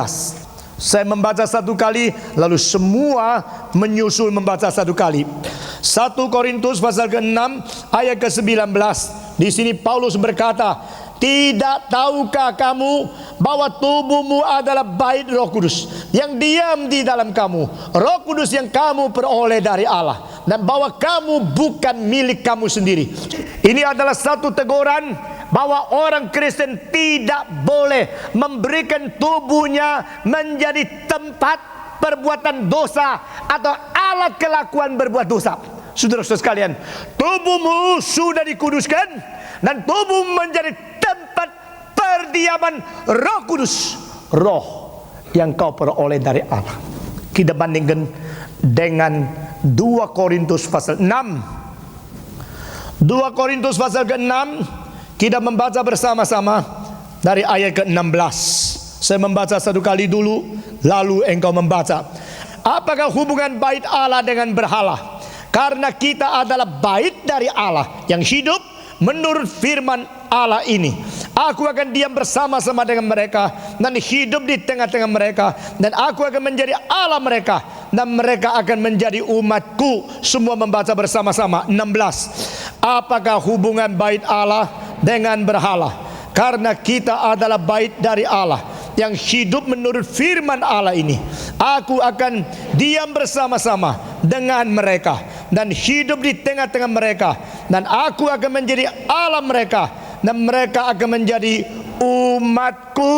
Saya membaca satu kali, lalu semua menyusul membaca satu kali. 1 Korintus pasal ke-6 ayat ke-19. Di sini Paulus berkata, tidak tahukah kamu bahwa tubuhmu adalah bait Roh Kudus yang diam di dalam kamu, Roh Kudus yang kamu peroleh dari Allah, dan bahwa kamu bukan milik kamu sendiri. Ini adalah satu teguran bahwa orang Kristen tidak boleh memberikan tubuhnya menjadi tempat perbuatan dosa atau alat kelakuan berbuat dosa. Saudara-saudara sekalian, tubuhmu sudah dikuduskan dan tubuh menjadi tempat perdiaman Roh Kudus, Roh yang kau peroleh dari Allah. Kita bandingkan dengan 2 Korintus pasal 6. 2 Korintus pasal ke-6, kita membaca bersama-sama dari ayat ke-16. Saya membaca satu kali dulu, lalu engkau membaca. Apakah hubungan bait Allah dengan berhala? Karena kita adalah bait dari Allah yang hidup menurut firman Allah ini. Aku akan diam bersama-sama dengan mereka dan hidup di tengah-tengah mereka, dan aku akan menjadi Allah mereka dan mereka akan menjadi umatku. Semua membaca bersama-sama. 16. Apakah hubungan bait Allah dengan berhala? Karena kita adalah bait dari Allah yang hidup menurut firman Allah ini. Aku akan diam bersama-sama dengan mereka dan hidup di tengah-tengah mereka, dan aku akan menjadi Allah mereka dan mereka akan menjadi umatku.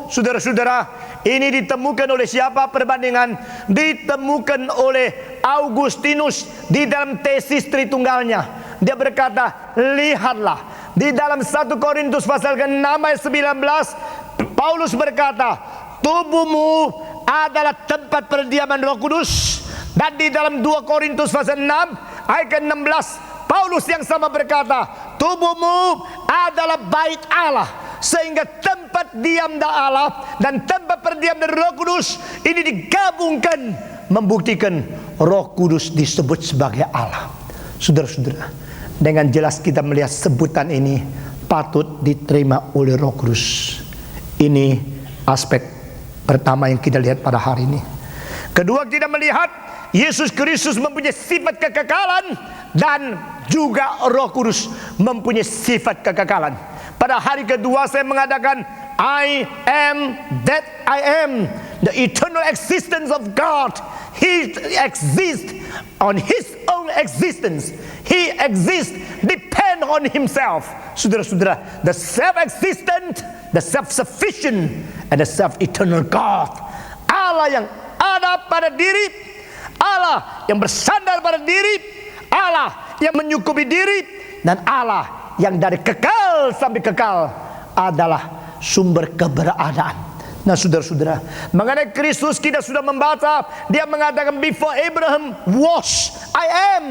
Saudara-saudara, ini ditemukan oleh siapa perbandingan? Ditemukan oleh Augustinus di dalam tesis Tritunggalnya. Dia berkata, lihatlah di dalam 1 Korintus pasal ke-6 ayat 19, Paulus berkata, tubuhmu adalah tempat perdiaman Roh Kudus. Dan di dalam 2 Korintus pasal 6 ayat ke-16, Paulus yang sama berkata, tubuhmu adalah bait Allah, sehingga tempat diam dari Allah dan tempat perdiam dari Roh Kudus ini digabungkan, membuktikan Roh Kudus disebut sebagai Allah. Saudara-saudara, dengan jelas kita melihat sebutan ini patut diterima oleh Roh Kudus. Ini aspek pertama yang kita lihat pada hari ini. Kedua, kita melihat Yesus Kristus mempunyai sifat kekekalan, dan juga Roh Kudus mempunyai sifat kekekalan. Pada hari kedua saya mengadakan I am that I am, the eternal existence of God. He exists on His own existence. He exists depend on Himself. Saudara-saudara, the self-existent, the self-sufficient, and the self-eternal God. Allah yang ada pada diri, Allah yang bersandar pada diri, Allah yang menyukupi diri, dan Allah yang dari kekal sampai kekal adalah sumber keberadaan. Nah, saudara-saudara, mengenai Kristus kita sudah membaca, dia mengatakan before Abraham was, I am.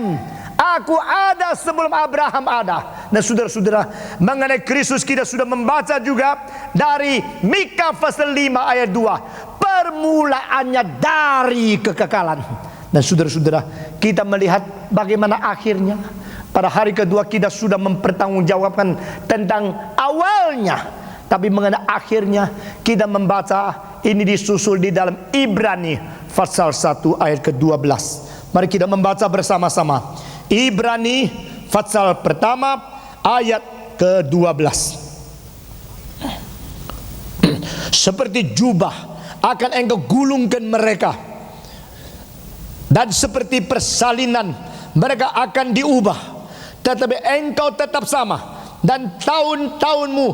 Aku ada sebelum Abraham ada. Nah, saudara-saudara, mengenai Kristus kita sudah membaca juga dari Mika pasal 5 ayat 2. Permulaannya dari kekekalan. Dan saudara-saudara, kita melihat bagaimana akhirnya. Pada hari kedua kita sudah mempertanggungjawabkan tentang awalnya, tapi mengenai akhirnya kita membaca ini disusul di dalam Ibrani pasal 1 ayat ke-12. Mari kita membaca bersama-sama. Ibrani pasal pertama ayat ke-12. Seperti jubah akan engkau gulungkan mereka, dan seperti persalinan mereka akan diubah, tetapi engkau tetap sama, dan tahun-tahunmu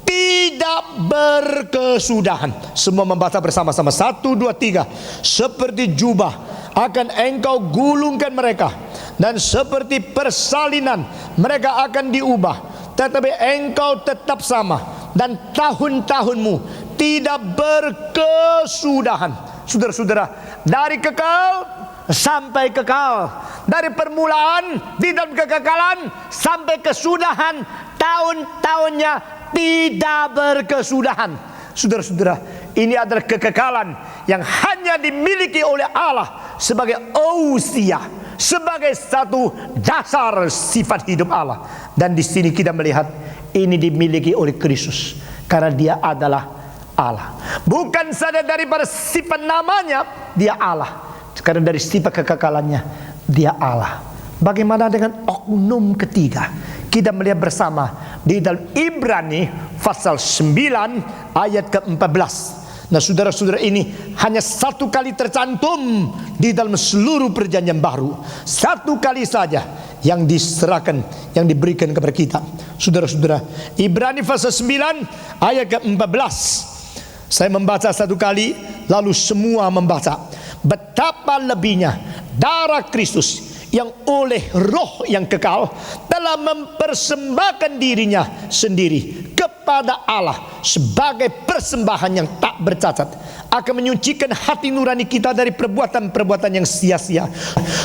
tidak berkesudahan. Semua membaca bersama-sama. 1, 2, 3. Seperti jubah akan engkau gulungkan mereka, dan seperti persalinan mereka akan diubah, tetapi engkau tetap sama, dan tahun-tahunmu tidak berkesudahan. Saudara-saudara, dari kekal sampai kekal, dari permulaan di dalam kekekalan sampai kesudahan, tahun-tahunnya tidak berkesudahan. Saudara-saudara, ini adalah kekekalan yang hanya dimiliki oleh Allah sebagai ousia, sebagai satu dasar sifat hidup Allah. Dan di sini kita melihat ini dimiliki oleh Kristus, karena Dia adalah Allah. Bukan saja daripada sifat namanya Dia Allah, karena dari sifat kekekalannya Dia Allah. Bagaimana dengan oknum ketiga? Kita melihat bersama di dalam Ibrani pasal 9 ayat ke-14. Nah, saudara-saudara, ini hanya satu kali tercantum di dalam seluruh perjanjian baru. Satu kali saja yang diserahkan, yang diberikan kepada kita. Saudara-saudara, Ibrani pasal 9 ayat ke-14. Saya membaca satu kali, lalu semua membaca. Betapa lebihnya darah Kristus yang oleh roh yang kekal telah mempersembahkan dirinya sendiri kepada Allah sebagai persembahan yang tak bercacat, akan menyucikan hati nurani kita dari perbuatan-perbuatan yang sia-sia,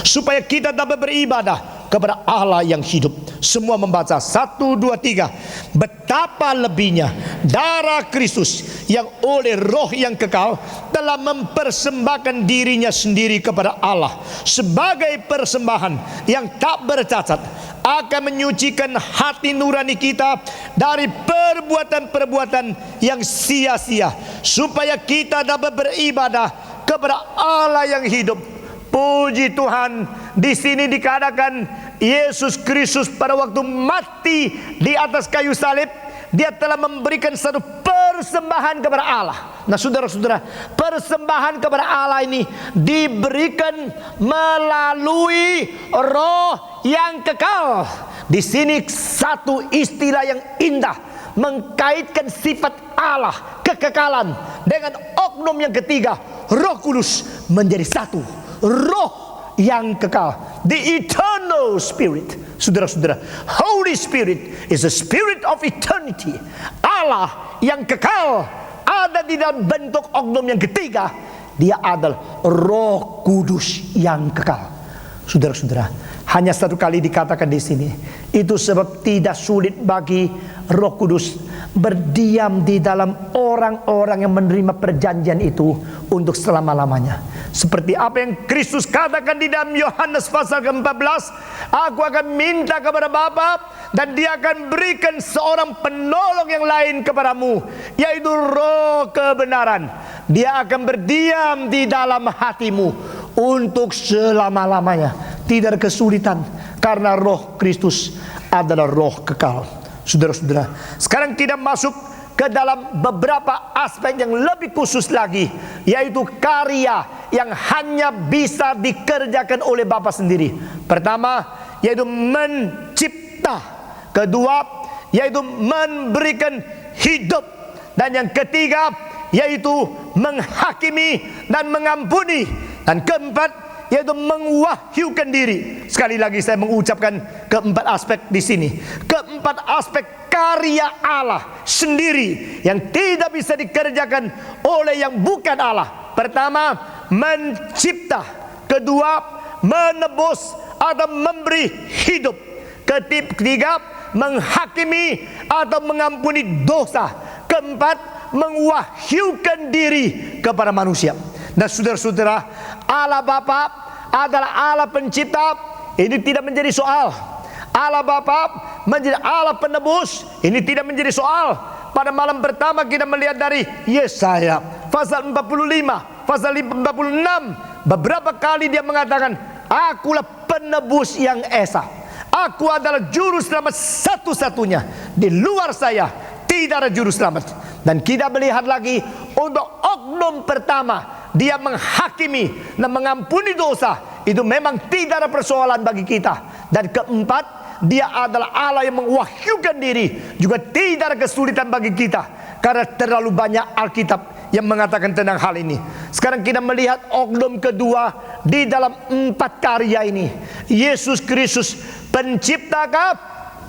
supaya kita dapat beribadah kepada Allah yang hidup. Semua membaca. 1, 2, 3. Betapa lebihnya darah Kristus yang oleh roh yang kekal telah mempersembahkan dirinya sendiri kepada Allah sebagai persembahan yang tak bercacat, akan menyucikan hati nurani kita dari perbuatan-perbuatan yang sia-sia, supaya kita dapat beribadah kepada Allah yang hidup. Puji Tuhan, di sini dikatakan Yesus Kristus pada waktu mati di atas kayu salib, Dia telah memberikan satu persembahan kepada Allah. Nah, saudara-saudara, persembahan kepada Allah ini diberikan melalui roh yang kekal. Di sini satu istilah yang indah mengkaitkan sifat Allah, kekekalan, dengan oknum yang ketiga, Roh Kudus menjadi satu. Roh yang kekal, the eternal spirit. Saudara-saudara, Holy Spirit is the spirit of eternity. Allah yang kekal ada di dalam bentuk oknum yang ketiga. Dia adalah Roh Kudus yang kekal. Saudara-saudara, hanya satu kali dikatakan di sini. Itu sebab tidak sulit bagi Roh Kudus berdiam di dalam orang-orang yang menerima perjanjian itu untuk selama-lamanya. Seperti apa yang Kristus katakan di dalam Yohanes pasal ke-14, aku akan minta kepada Bapa dan Dia akan berikan seorang penolong yang lain kepadamu, yaitu Roh kebenaran. Dia akan berdiam di dalam hatimu untuk selama-lamanya. Tidak ada kesulitan, karena Roh Kristus adalah Roh kekal. Saudara-saudara, sekarang kita masuk ke dalam beberapa aspek yang lebih khusus lagi, yaitu karya yang hanya bisa dikerjakan oleh Bapa sendiri. Pertama, yaitu mencipta. Kedua, yaitu memberikan hidup. Dan yang ketiga, yaitu menghakimi dan mengampuni. Dan keempat, yaitu mewahyukan diri. Sekali lagi saya mengucapkan keempat aspek di sini. Keempat aspek karya Allah sendiri yang tidak bisa dikerjakan oleh yang bukan Allah. Pertama, mencipta. Kedua, menebus atau memberi hidup. Ketiga, menghakimi atau mengampuni dosa. Keempat, mewahyukan diri kepada manusia. Dan saudara-saudara, Allah Bapa adalah Allah pencipta. Ini tidak menjadi soal. Allah Bapa menjadi Allah penebus. Ini tidak menjadi soal. Pada malam pertama kita melihat dari Yesaya pasal 45, pasal 46. Beberapa kali dia mengatakan, akulah penebus yang esa. Aku adalah juru selamat satu-satunya. Di luar saya tidak ada juru selamat. Dan kita melihat lagi untuk oknum pertama, dia menghakimi dan mengampuni dosa. Itu memang tidak ada persoalan bagi kita. Dan keempat, dia adalah Allah yang mewahyukan diri. Juga tidak ada kesulitan bagi kita, karena terlalu banyak Alkitab yang mengatakan tentang hal ini. Sekarang kita melihat oknum kedua di dalam 4 karya ini. Yesus Kristus penciptakah?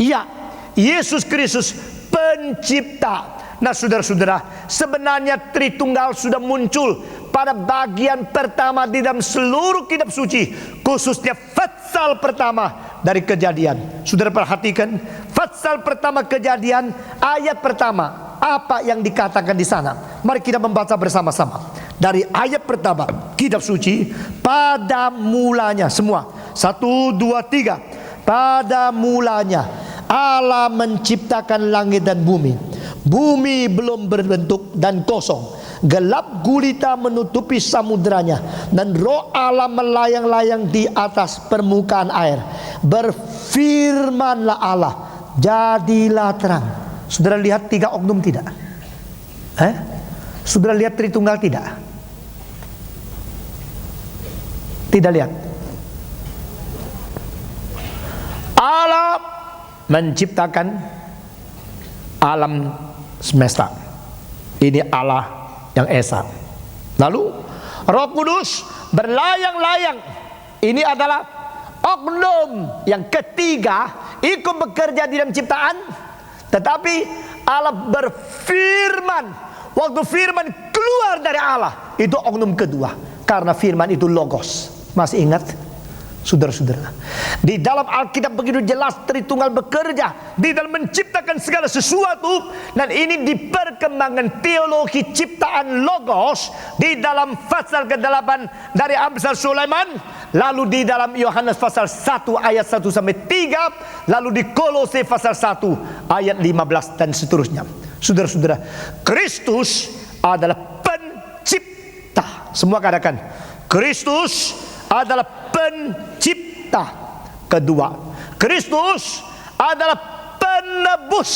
Ya, Yesus Kristus pencipta. Nah saudara-saudara, sebenarnya Tritunggal sudah muncul pada bagian pertama di dalam seluruh kitab suci, khususnya Fatsal pertama dari Kejadian. Saudara perhatikan, Fatsal pertama Kejadian, ayat pertama, apa yang dikatakan di sana. Mari kita membaca bersama-sama. Dari ayat pertama kitab suci, pada mulanya, semua 1, 2, 3. Pada mulanya Allah menciptakan langit dan bumi. Bumi belum berbentuk dan kosong, gelap gulita menutupi samudranya, dan roh Allah melayang-layang di atas permukaan air. Berfirmanlah Allah, jadilah terang. Saudara lihat 3 oknum tidak? Saudara lihat Tritunggal tidak? Tidak lihat. Allah menciptakan alam semesta. Ini Allah yang Esa. Lalu Roh Kudus berlayang-layang. Ini adalah oknum yang ketiga ikut bekerja di dalam ciptaan. Tetapi Allah berfirman. Waktu firman keluar dari Allah, itu oknum kedua. Karena firman itu logos. Masih ingat? Saudara-saudara, di dalam Alkitab begitu jelas Tritunggal bekerja di dalam menciptakan segala sesuatu. Dan ini di perkembangan teologi ciptaan logos di dalam pasal ke-8 dari Amsal Sulaiman, lalu di dalam Yohanes pasal 1 ayat 1 sampai 3, lalu di Kolose pasal 1 ayat 15 dan seterusnya. Saudara-saudara, Kristus adalah pencipta. Semua katakan, Kristus adalah pencipta. Kedua, Kristus adalah penebus.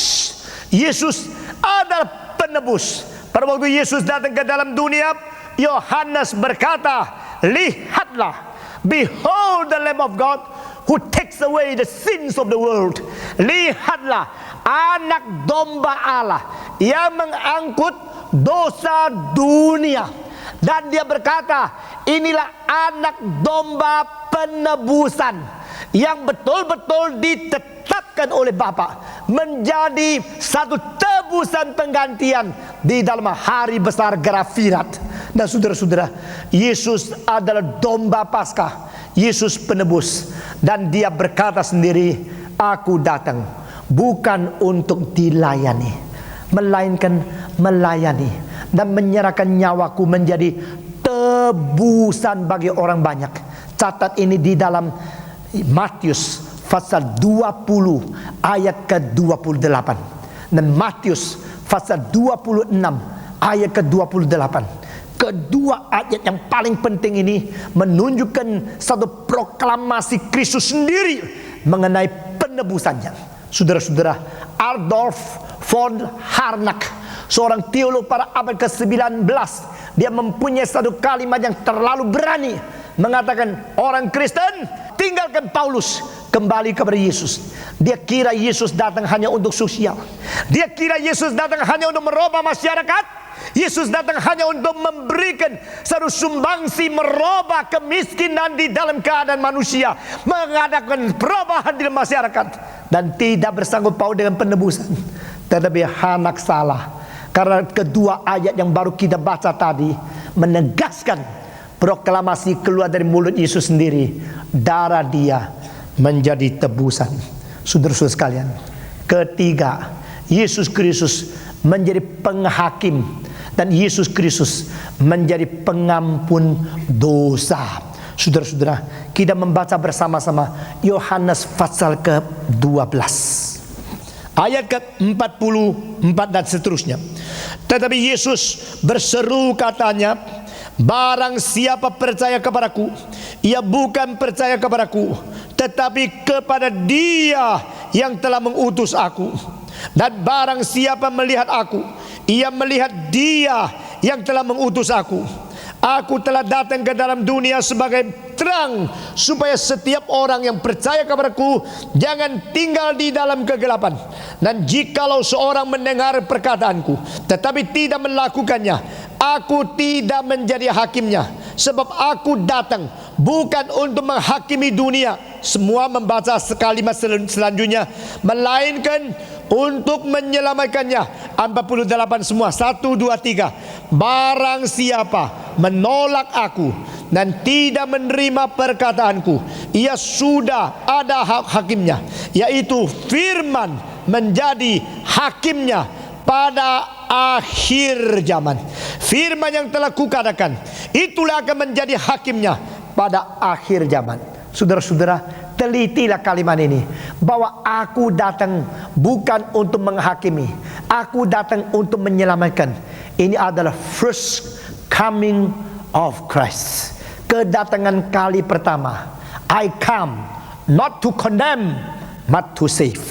Yesus adalah penebus. Pada waktu Yesus datang ke dalam dunia, Yohanes berkata, lihatlah, behold the Lamb of God who takes away the sins of the world. Lihatlah, anak domba Allah yang mengangkut dosa dunia. Dan dia berkata, inilah anak domba penebusan yang betul-betul ditetapkan oleh Bapa menjadi satu tebusan penggantian di dalam hari besar Gerafirat. Dan saudara-saudara, Yesus adalah domba Paskah, Yesus penebus. Dan dia berkata sendiri, aku datang bukan untuk dilayani, melainkan melayani dan menyerahkan nyawaku menjadi tebusan bagi orang banyak. Catat ini di dalam Matius pasal 20 ayat ke-28 dan Matius pasal 26 ayat ke-28. Kedua ayat yang paling penting ini menunjukkan satu proklamasi Kristus sendiri mengenai penebusannya. Saudara-saudara, Adolf von Harnack, seorang teolog pada abad ke-19, dia mempunyai satu kalimat yang terlalu berani, mengatakan orang Kristen tinggalkan Paulus, kembali kepada Yesus. Dia kira Yesus datang hanya untuk sosial. Dia kira Yesus datang hanya untuk merubah masyarakat. Yesus datang hanya untuk memberikan satu sumbangsi, merubah kemiskinan di dalam keadaan manusia, mengadakan perubahan di dalam masyarakat, dan tidak bersangkut paut dengan penebusan. Tetapi Hanak salah, karena kedua ayat yang baru kita baca tadi menegaskan proklamasi keluar dari mulut Yesus sendiri, darah dia menjadi tebusan. Saudara-saudara sekalian, ketiga, Yesus Kristus menjadi penghakim dan Yesus Kristus menjadi pengampun dosa. Saudara-saudara, kita membaca bersama-sama Yohanes pasal ke-12 ayat ke-44 dan seterusnya. Tetapi Yesus berseru katanya, barang siapa percaya kepadaku, ia bukan percaya kepadaku, tetapi kepada Dia yang telah mengutus aku. Dan barang siapa melihat aku, ia melihat Dia yang telah mengutus aku. Aku telah datang ke dalam dunia sebagai terang, supaya setiap orang yang percaya kepadaku jangan tinggal di dalam kegelapan. Dan jikalau seorang mendengar perkataanku tetapi tidak melakukannya, aku tidak menjadi hakimnya. Sebab aku datang bukan untuk menghakimi dunia. Semua membaca kalimat selanjutnya, melainkan untuk menyelamatkannya. 48 semua, 1, 2, 3. Barang siapa menolak aku dan tidak menerima perkataanku, ia sudah ada hakimnya, yaitu firman menjadi hakimnya pada akhir zaman. Firman yang telah kukatakan, itulah akan menjadi hakimnya pada akhir zaman. Saudara-saudara, telitilah kalimat ini, bahwa aku datang bukan untuk menghakimi, aku datang untuk menyelamatkan. Ini adalah first coming of Christ, kedatangan kali pertama. I come not to condemn, but to save.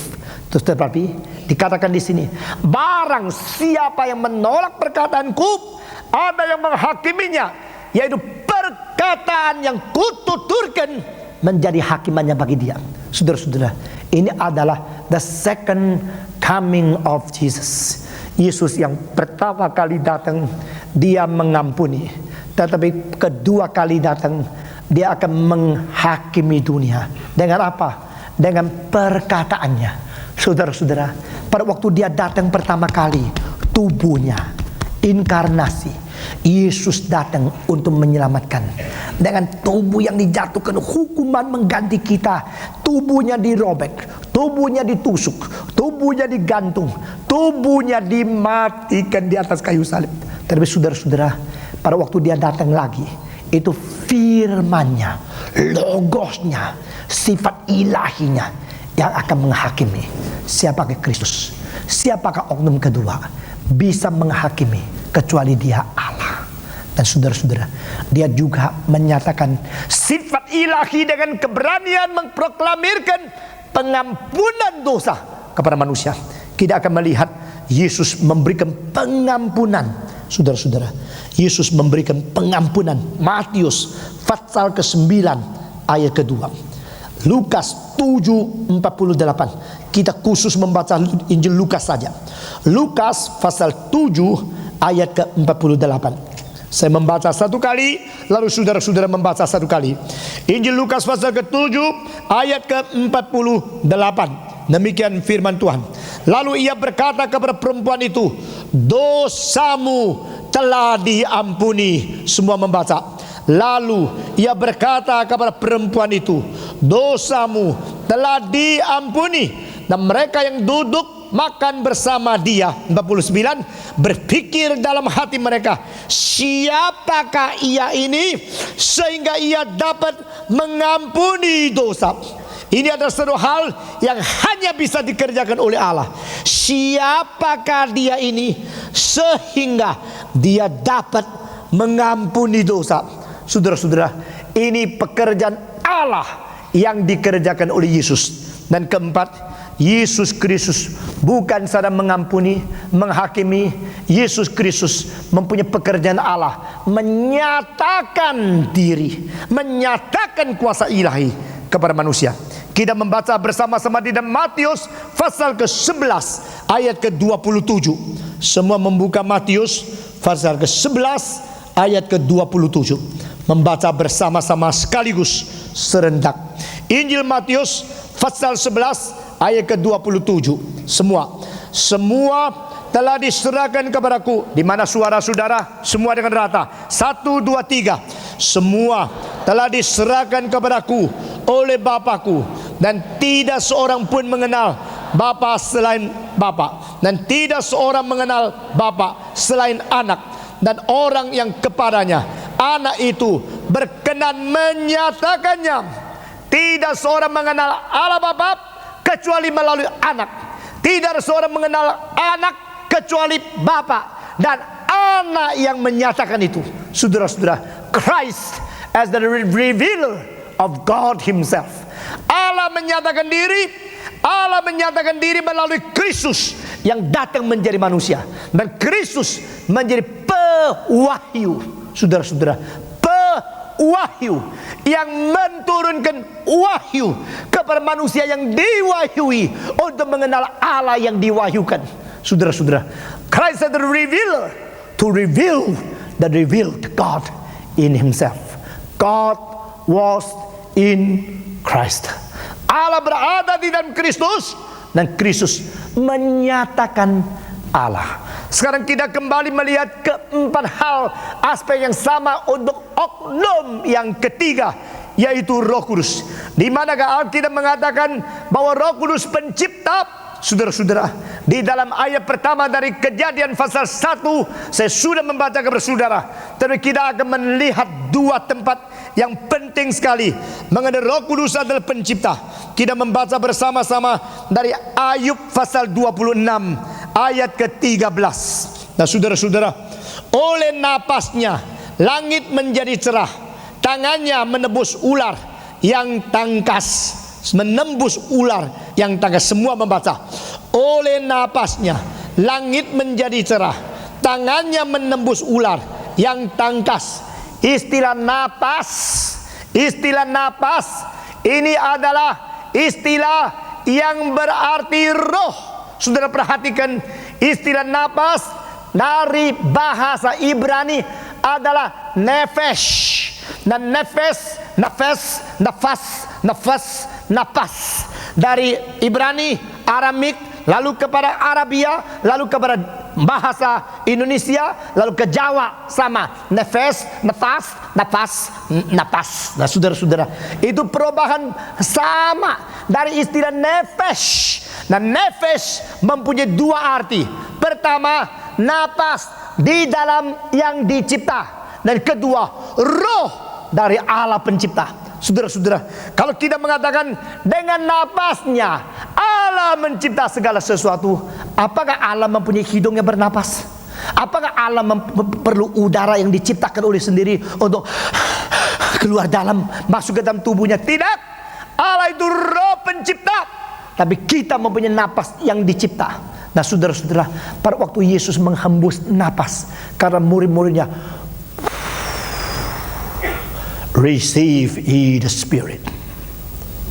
Tetapi dikatakan di sini, barang siapa yang menolak perkataanku, ada yang menghakiminya, yaitu perkataan yang kututurkan menjadi hakimannya bagi dia. Saudara-saudara, ini adalah the second coming of Jesus. Yesus yang pertama kali datang, Dia mengampuni. Tetapi kedua kali datang, Dia akan menghakimi dunia. Dengan apa? Dengan perkataannya. Saudara-saudara, pada waktu Dia datang pertama kali, tubuhnya, inkarnasi, Yesus datang untuk menyelamatkan. Dengan tubuh yang dijatuhkan, hukuman mengganti kita. Tubuhnya dirobek, tubuhnya ditusuk, tubuhnya digantung, tubuhnya dimatikan di atas kayu salib. Tapi saudara-saudara, pada waktu Dia datang lagi, itu firman-Nya, logosnya, sifat ilahinya yang akan menghakimi. Siapakah Kristus? Siapakah oknum kedua bisa menghakimi kecuali Dia Allah? Dan saudara-saudara, Dia juga menyatakan sifat ilahi dengan keberanian memproklamirkan pengampunan dosa kepada manusia. Kita akan melihat Yesus memberikan pengampunan. Saudara-saudara, Yesus memberikan pengampunan. Matius pasal ke-9 ayat kedua. Lukas 7:48. Kita khusus membaca Injil Lukas saja. Lukas pasal 7 ayat ke-48. Saya membaca satu kali, lalu saudara-saudara membaca satu kali. Injil Lukas pasal ke-7 ayat ke-48. Demikian firman Tuhan. Lalu ia berkata kepada perempuan itu, dosamu telah diampuni. Semua membaca. Lalu ia berkata kepada perempuan itu, dosamu telah diampuni. Dan mereka yang duduk makan bersama dia, 49, berpikir dalam hati mereka, siapakah ia ini sehingga ia dapat mengampuni dosa? Ini adalah satu hal yang hanya bisa dikerjakan oleh Allah. Siapakah Dia ini sehingga Dia dapat mengampuni dosa? Saudara-saudara, ini pekerjaan Allah yang dikerjakan oleh Yesus. Dan keempat, Yesus Kristus bukan saja mengampuni, menghakimi. Yesus Kristus mempunyai pekerjaan Allah, menyatakan diri, menyatakan kuasa ilahi kepada manusia. Kita membaca bersama-sama di dalam Matius pasal ke-11 ayat ke-27. Semua membuka Matius pasal ke-11 ayat ke-27. Membaca bersama-sama sekaligus serentak. Injil Matius pasal 11 ayat ke-27. Semua telah diserahkan kepadaku. Di mana suara saudara? Semua dengan rata. 1, 2, 3. Semua telah diserahkan kepadaku oleh Bapa-Ku, dan tidak seorang pun mengenal Bapa selain Bapa, dan tidak seorang mengenal Bapa selain Anak, dan orang yang kepadanya Anak itu berkenan menyatakannya. Tidak seorang mengenal Allah Bapa kecuali melalui Anak. Tidak ada seorang mengenal Anak kecuali Bapa, dan Anak yang menyatakan itu. Saudara-saudara, Christ as the revealer of God Himself, Allah menyatakan diri melalui Kristus yang datang menjadi manusia, dan Kristus menjadi pewahyu. Saudara-saudara, pewahyu yang menturunkan wahyu kepada manusia yang diwahyui untuk mengenal Allah yang diwahyukan. Saudara-saudara, Christ is the revealer, to reveal the revealed God in Himself. God was in Christ. Allah berada di dalam Kristus, dan Kristus menyatakan Allah. Sekarang kita kembali melihat keempat hal aspek yang sama untuk oknum yang ketiga, yaitu Roh Kudus. Di manakah Alkitab mengatakan bahwa Roh Kudus pencipta? Saudara-saudara, di dalam ayat pertama dari Kejadian pasal 1 saya sudah membaca kepada saudara. Tapi kita akan melihat dua tempat yang penting sekali mengenai Roh Kudus adalah pencipta. Kita membaca bersama-sama dari Ayub pasal 26 ayat ke-13. Nah, saudara-saudara, oleh napasnya langit menjadi cerah, tangannya menembus ular yang tangkas. Menembus ular yang tangkas. Semua membaca. Oleh napasnya langit menjadi cerah, tangannya menembus ular yang tangkas. Istilah napas ini adalah istilah yang berarti roh. Saudara perhatikan, istilah napas dari bahasa Ibrani adalah nefesh. Dan nafas dari Ibrani, Aramik, lalu kepada Arabia, lalu kepada bahasa Indonesia, lalu ke Jawa sama nefes, nafas. Nah, saudara-saudara, itu perubahan sama dari istilah nefesh. Nah, nefesh mempunyai dua arti. Pertama, napas di dalam yang dicipta, dan kedua, roh dari Allah pencipta. Saudara-saudara, kalau kita mengatakan dengan napasnya Allah mencipta segala sesuatu, apakah Allah mempunyai hidung yang bernapas? Apakah Allah perlu udara yang diciptakan oleh sendiri untuk keluar dalam, masuk ke dalam tubuhnya? Tidak. Allah itu roh pencipta, tapi kita mempunyai napas yang dicipta. Nah, saudara-saudara, pada waktu Yesus menghembus napas, karena murid-muridnya, receive ye the Spirit.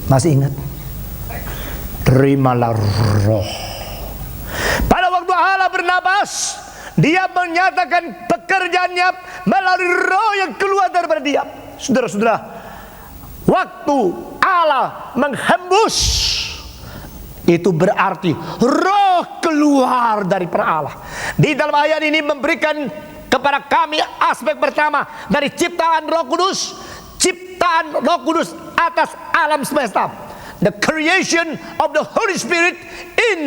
Masih ingat? Terimalah roh. Pada waktu Allah bernapas, Dia menyatakan pekerjaannya melalui roh yang keluar daripada Dia. Saudara-saudara, waktu Allah menghembus, itu berarti roh keluar daripada Allah. Di dalam ayat ini memberikan kepada kami aspek pertama dari ciptaan Roh Kudus. Ciptaan Roh Kudus atas alam semesta. The creation of the Holy Spirit in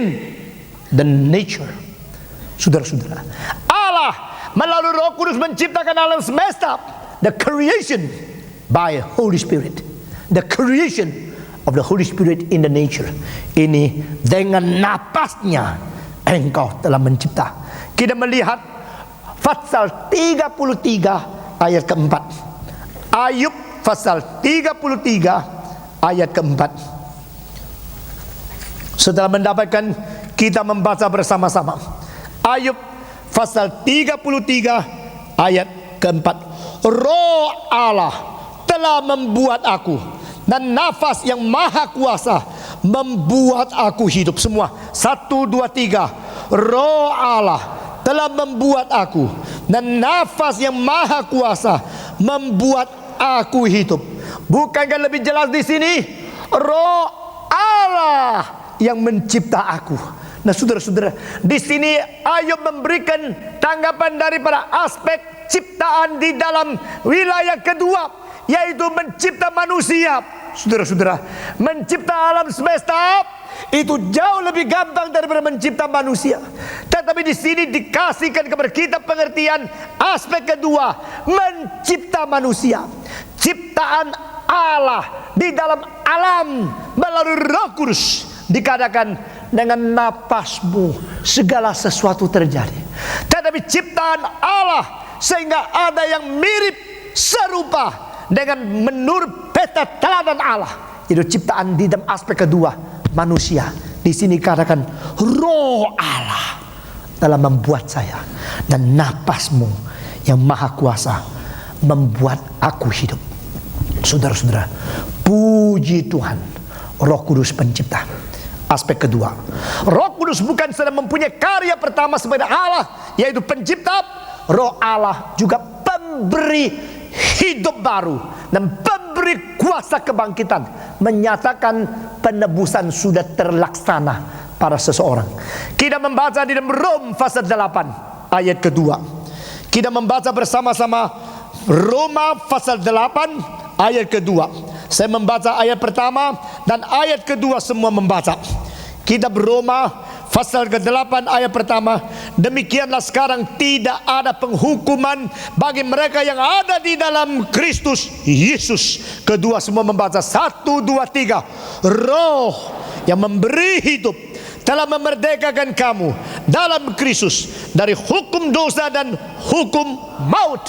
the nature. Saudara-saudara, Allah melalui Roh Kudus menciptakan alam semesta. The creation by Holy Spirit. The creation of the Holy Spirit in the nature. Ini dengan napasnya engkau telah mencipta. Kita melihat pasal 33 ayat keempat. Ayub pasal 33 ayat keempat. Setelah mendapatkan, kita membaca bersama-sama. Ayub pasal 33 ayat keempat. Roh Allah telah membuat aku, dan nafas yang maha kuasa membuat aku hidup. Semua 1, 2, 3. Roh Allah telah membuat aku, dan nafas yang maha kuasa membuat aku hidup. Bukankah lebih jelas di sini? Roh Allah yang mencipta aku. Nah, saudara-saudara, di sini Ayub memberikan tanggapan daripada aspek ciptaan di dalam wilayah kedua, yaitu mencipta manusia. Saudara-saudara, mencipta alam semesta itu jauh lebih gampang daripada mencipta manusia. Tetapi di sini dikasihkan kepada kita pengertian aspek kedua, mencipta manusia. Ciptaan Allah di dalam alam melalui Roh Kudus. Dikatakan dengan napasmu segala sesuatu terjadi. Tetapi ciptaan Allah sehingga ada yang mirip serupa dengan menurut peta teladan Allah, itu ciptaan di dalam aspek kedua, manusia. Di sini katakan Roh Allah dalam membuat saya, dan napasmu yang maha kuasa membuat aku hidup. Saudara-saudara, puji Tuhan, Roh Kudus pencipta. Aspek kedua, Roh Kudus bukan sedang mempunyai karya pertama sebagai Allah, yaitu pencipta. Roh Allah juga pemberi hidup baru dan pemberi kuasa kebangkitan, menyatakan penebusan sudah terlaksana pada seseorang. Kita membaca di dalam Rom pasal 8 ayat kedua. Kita membaca bersama-sama Roma pasal 8 ayat kedua. Saya membaca ayat pertama dan ayat kedua, semua membaca. Kitab Roma pasal ke-8 ayat pertama. Demikianlah sekarang tidak ada penghukuman bagi mereka yang ada di dalam Kristus Yesus. Kedua, semua membaca. 1, 2, 3. Roh yang memberi hidup telah memerdekakan kamu dalam Kristus dari hukum dosa dan hukum maut.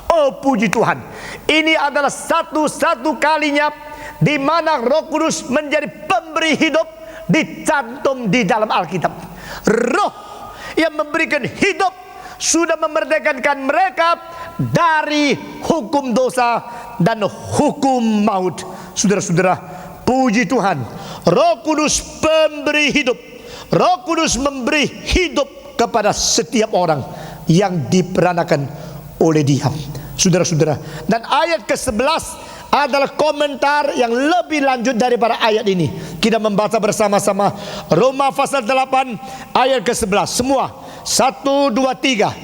Oh, puji Tuhan. Ini adalah satu-satu kalinya di mana Roh Kudus menjadi pemberi hidup, dicantum di dalam Alkitab. Roh yang memberikan hidup sudah memerdekakan mereka dari hukum dosa dan hukum maut. Saudara-saudara, puji Tuhan. Roh Kudus pemberi hidup. Roh Kudus memberi hidup kepada setiap orang yang diperanakan oleh Dia. Saudara-saudara, dan ayat ke-11 adalah komentar yang lebih lanjut daripada ayat ini. Kita membaca bersama-sama Roma pasal 8 ayat ke-11. Semua 1, 2, 3.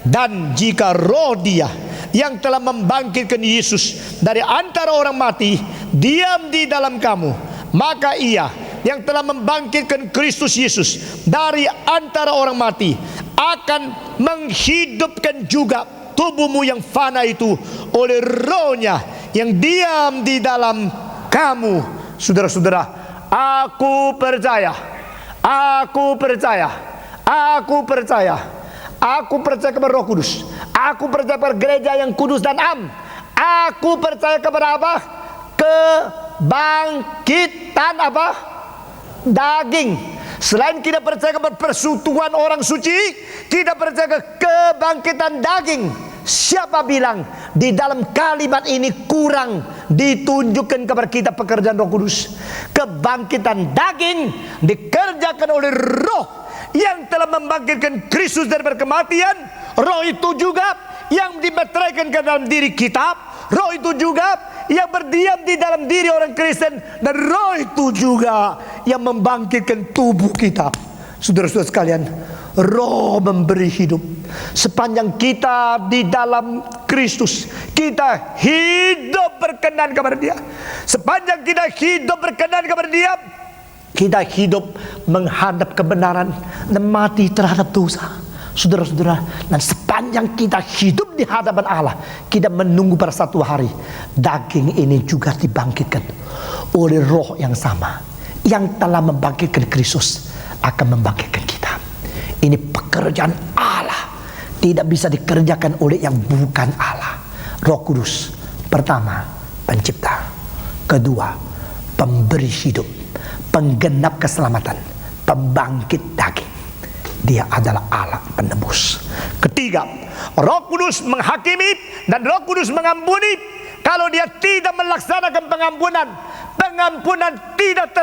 Dan jika roh Dia yang telah membangkitkan Yesus dari antara orang mati diam di dalam kamu, maka Ia yang telah membangkitkan Kristus Yesus dari antara orang mati akan menghidupkan juga tubuhmu yang fana itu oleh Roh-Nya yang diam di dalam kamu. Saudara-saudara, aku percaya kepada Roh Kudus. Aku percaya kepada gereja yang kudus dan am. Aku percaya kepada apa? Kebangkitan apa? Daging. Selain kita percaya kepada persekutuan orang suci, kita percaya kebangkitan daging. Siapa bilang di dalam kalimat ini kurang ditunjukkan kepada kita pekerjaan Roh Kudus? Kebangkitan daging dikerjakan oleh Roh yang telah membangkitkan Kristus dari kematian. Roh itu juga yang dimeteraikan ke dalam diri kita. Roh itu juga yang berdiam di dalam diri orang Kristen, dan Roh itu juga yang membangkitkan tubuh kita. Saudara-saudara sekalian, Roh memberi hidup. Sepanjang kita di dalam Kristus, kita hidup berkenan kepada Dia. Sepanjang kita hidup berkenan kepada Dia, kita hidup menghadap kebenaran dan mati terhadap dosa. Saudara-saudara, dan sepanjang kita hidup di hadapan Allah, kita menunggu pada satu hari daging ini juga dibangkitkan oleh Roh yang sama yang telah membangkitkan Kristus, akan membangkitkan kita. Ini pekerjaan Allah, tidak bisa dikerjakan oleh yang bukan Allah. Roh Kudus, pertama pencipta, kedua pemberi hidup, penggenap keselamatan, pembangkit daging. Dia adalah Allah penebus. Ketiga, Roh Kudus menghakimi dan Roh Kudus mengampuni. Kalau Dia tidak melaksanakan pengampunan tidak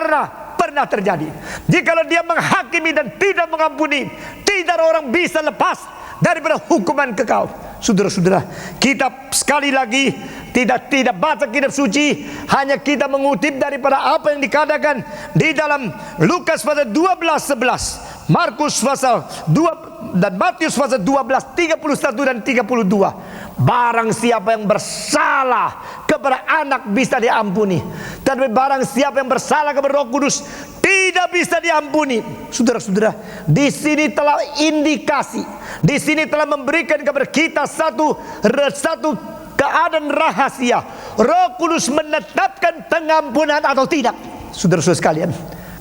pernah terjadi. Jikalau Dia menghakimi dan tidak mengampuni, tidak orang bisa lepas daripada hukuman kekal. Saudara-saudara, kita sekali lagi tidak baca kitab suci, hanya kita mengutip daripada apa yang dikatakan di dalam Lukas pasal 12:11, Markus pasal 2 dan Matius pasal 12 31 dan 32. Barang siapa yang bersalah kepada anak bisa diampuni, tapi barang siapa yang bersalah kepada Roh Kudus tidak bisa diampuni. Saudara-saudara, di sini telah indikasi, di sini telah memberikan kepada kita satu keadaan rahasia. Roh Kudus menetapkan pengampunan atau tidak. Saudara-saudara sekalian,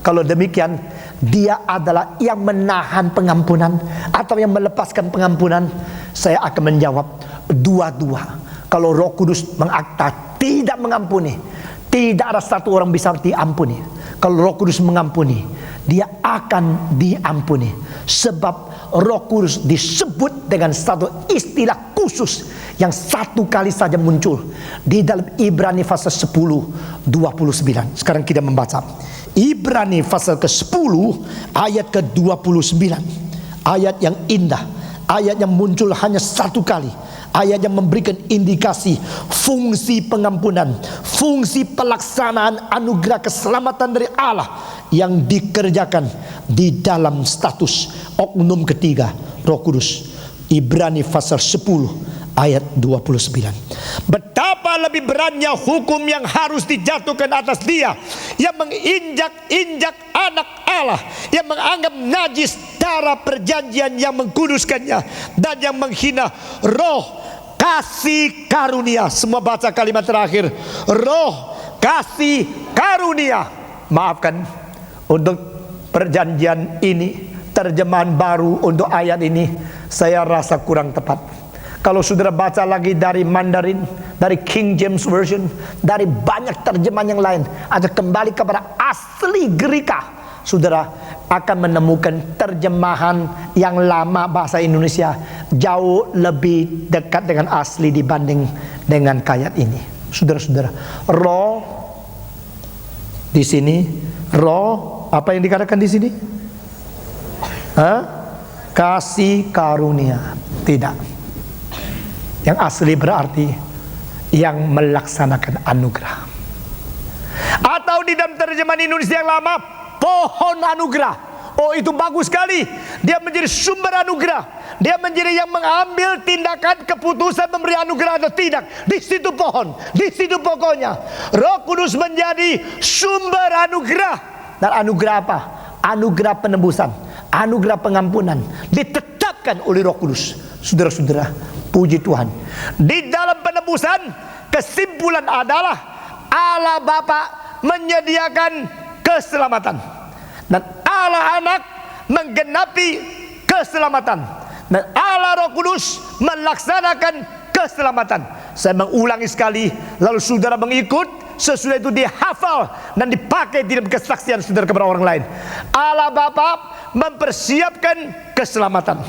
kalau demikian, Dia adalah yang menahan pengampunan atau yang melepaskan pengampunan. Saya akan menjawab dua-dua. Kalau Roh Kudus mengakta tidak mengampuni, Tidak ada satu orang bisa diampuni. Kalau Roh Kudus mengampuni, dia akan diampuni. Sebab Roh Kudus disebut dengan satu istilah khusus yang satu kali saja muncul di dalam Ibrani pasal 10:29. Sekarang kita membaca Ibrani pasal ke-10 ayat ke-29. Ayat yang indah, ayat yang muncul hanya satu kali, ayat yang memberikan indikasi fungsi pengampunan, fungsi pelaksanaan anugerah keselamatan dari Allah yang dikerjakan di dalam status oknum ketiga Roh Kudus. Ibrani pasal 10 ayat 29. Betapa lebih beratnya hukum yang harus dijatuhkan atas dia yang menginjak-injak anak Allah, yang menganggap najis darah perjanjian yang mengkuduskannya, dan yang menghina roh kasih karunia. Semua baca kalimat terakhir, roh kasih karunia. Maafkan, untuk perjanjian ini, terjemahan baru untuk ayat ini saya rasa kurang tepat. Kalau saudara baca lagi dari Mandarin, dari King James Version, dari banyak terjemahan yang lain, atau kembali kepada asli Greka, saudara akan menemukan terjemahan yang lama bahasa Indonesia jauh lebih dekat dengan asli dibanding dengan ayat ini. Saudara-saudara, roh di sini, roh apa yang dikatakan di sini? Kasih karunia. Tidak. Yang asli berarti yang melaksanakan anugerah. Atau di dalam terjemahan Indonesia yang lama, pohon anugerah. Oh, itu bagus sekali. Dia menjadi sumber anugerah. Dia menjadi yang mengambil tindakan keputusan memberi anugerah atau tidak. Di situ pohon, di situ pokoknya. Roh Kudus menjadi sumber anugerah. Dan anugerah apa? Anugerah penebusan, anugerah pengampunan ditetapkan oleh Roh Kudus. Saudara-saudara, puji Tuhan. Di dalam penebusan, kesimpulan adalah Allah Bapa menyediakan keselamatan, dan Allah Anak menggenapi keselamatan, dan Allah Roh Kudus melaksanakan keselamatan. Saya mengulangi sekali, lalu saudara mengikut. Sesudah itu dihafal dan dipakai di dalam kesaksian saudara kepada orang lain. Allah Bapa mempersiapkan keselamatan,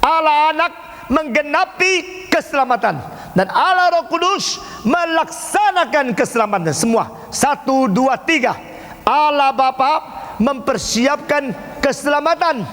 Allah Anak menggenapi keselamatan, dan Allah Roh Kudus melaksanakan keselamatan. Semua 1, 2, 3. Allah Bapa mempersiapkan keselamatan,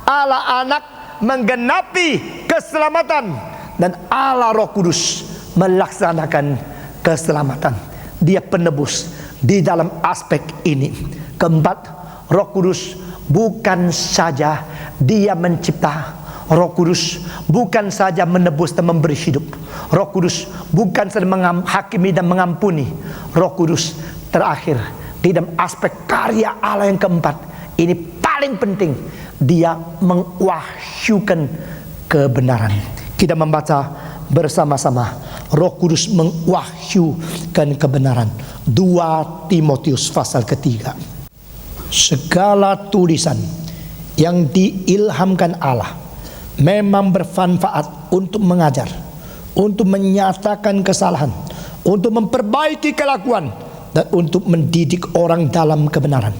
Allah Anak menggenapi keselamatan, dan Allah Roh Kudus melaksanakan keselamatan. Dia penebus di dalam aspek ini. Keempat, Roh Kudus bukan saja dia mencipta. Roh Kudus bukan saja menebus dan memberi hidup. Roh Kudus bukan saja menghakimi dan mengampuni. Roh Kudus terakhir di dalam aspek karya Allah yang keempat, ini paling penting, dia menwahyukan kebenaran. Kita membaca bersama-sama. Roh Kudus mengwahyukan kebenaran. 2 Timotius pasal ketiga. Segala tulisan yang diilhamkan Allah memang bermanfaat untuk mengajar, untuk menyatakan kesalahan, untuk memperbaiki kelakuan, dan untuk mendidik orang dalam kebenaran.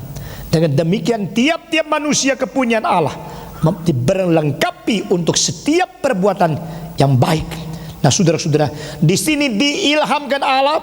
Dengan demikian tiap-tiap manusia kepunyaan Allah diberlengkapi untuk setiap perbuatan yang baik. Nah, saudara-saudara, di sini diilhamkan Allah.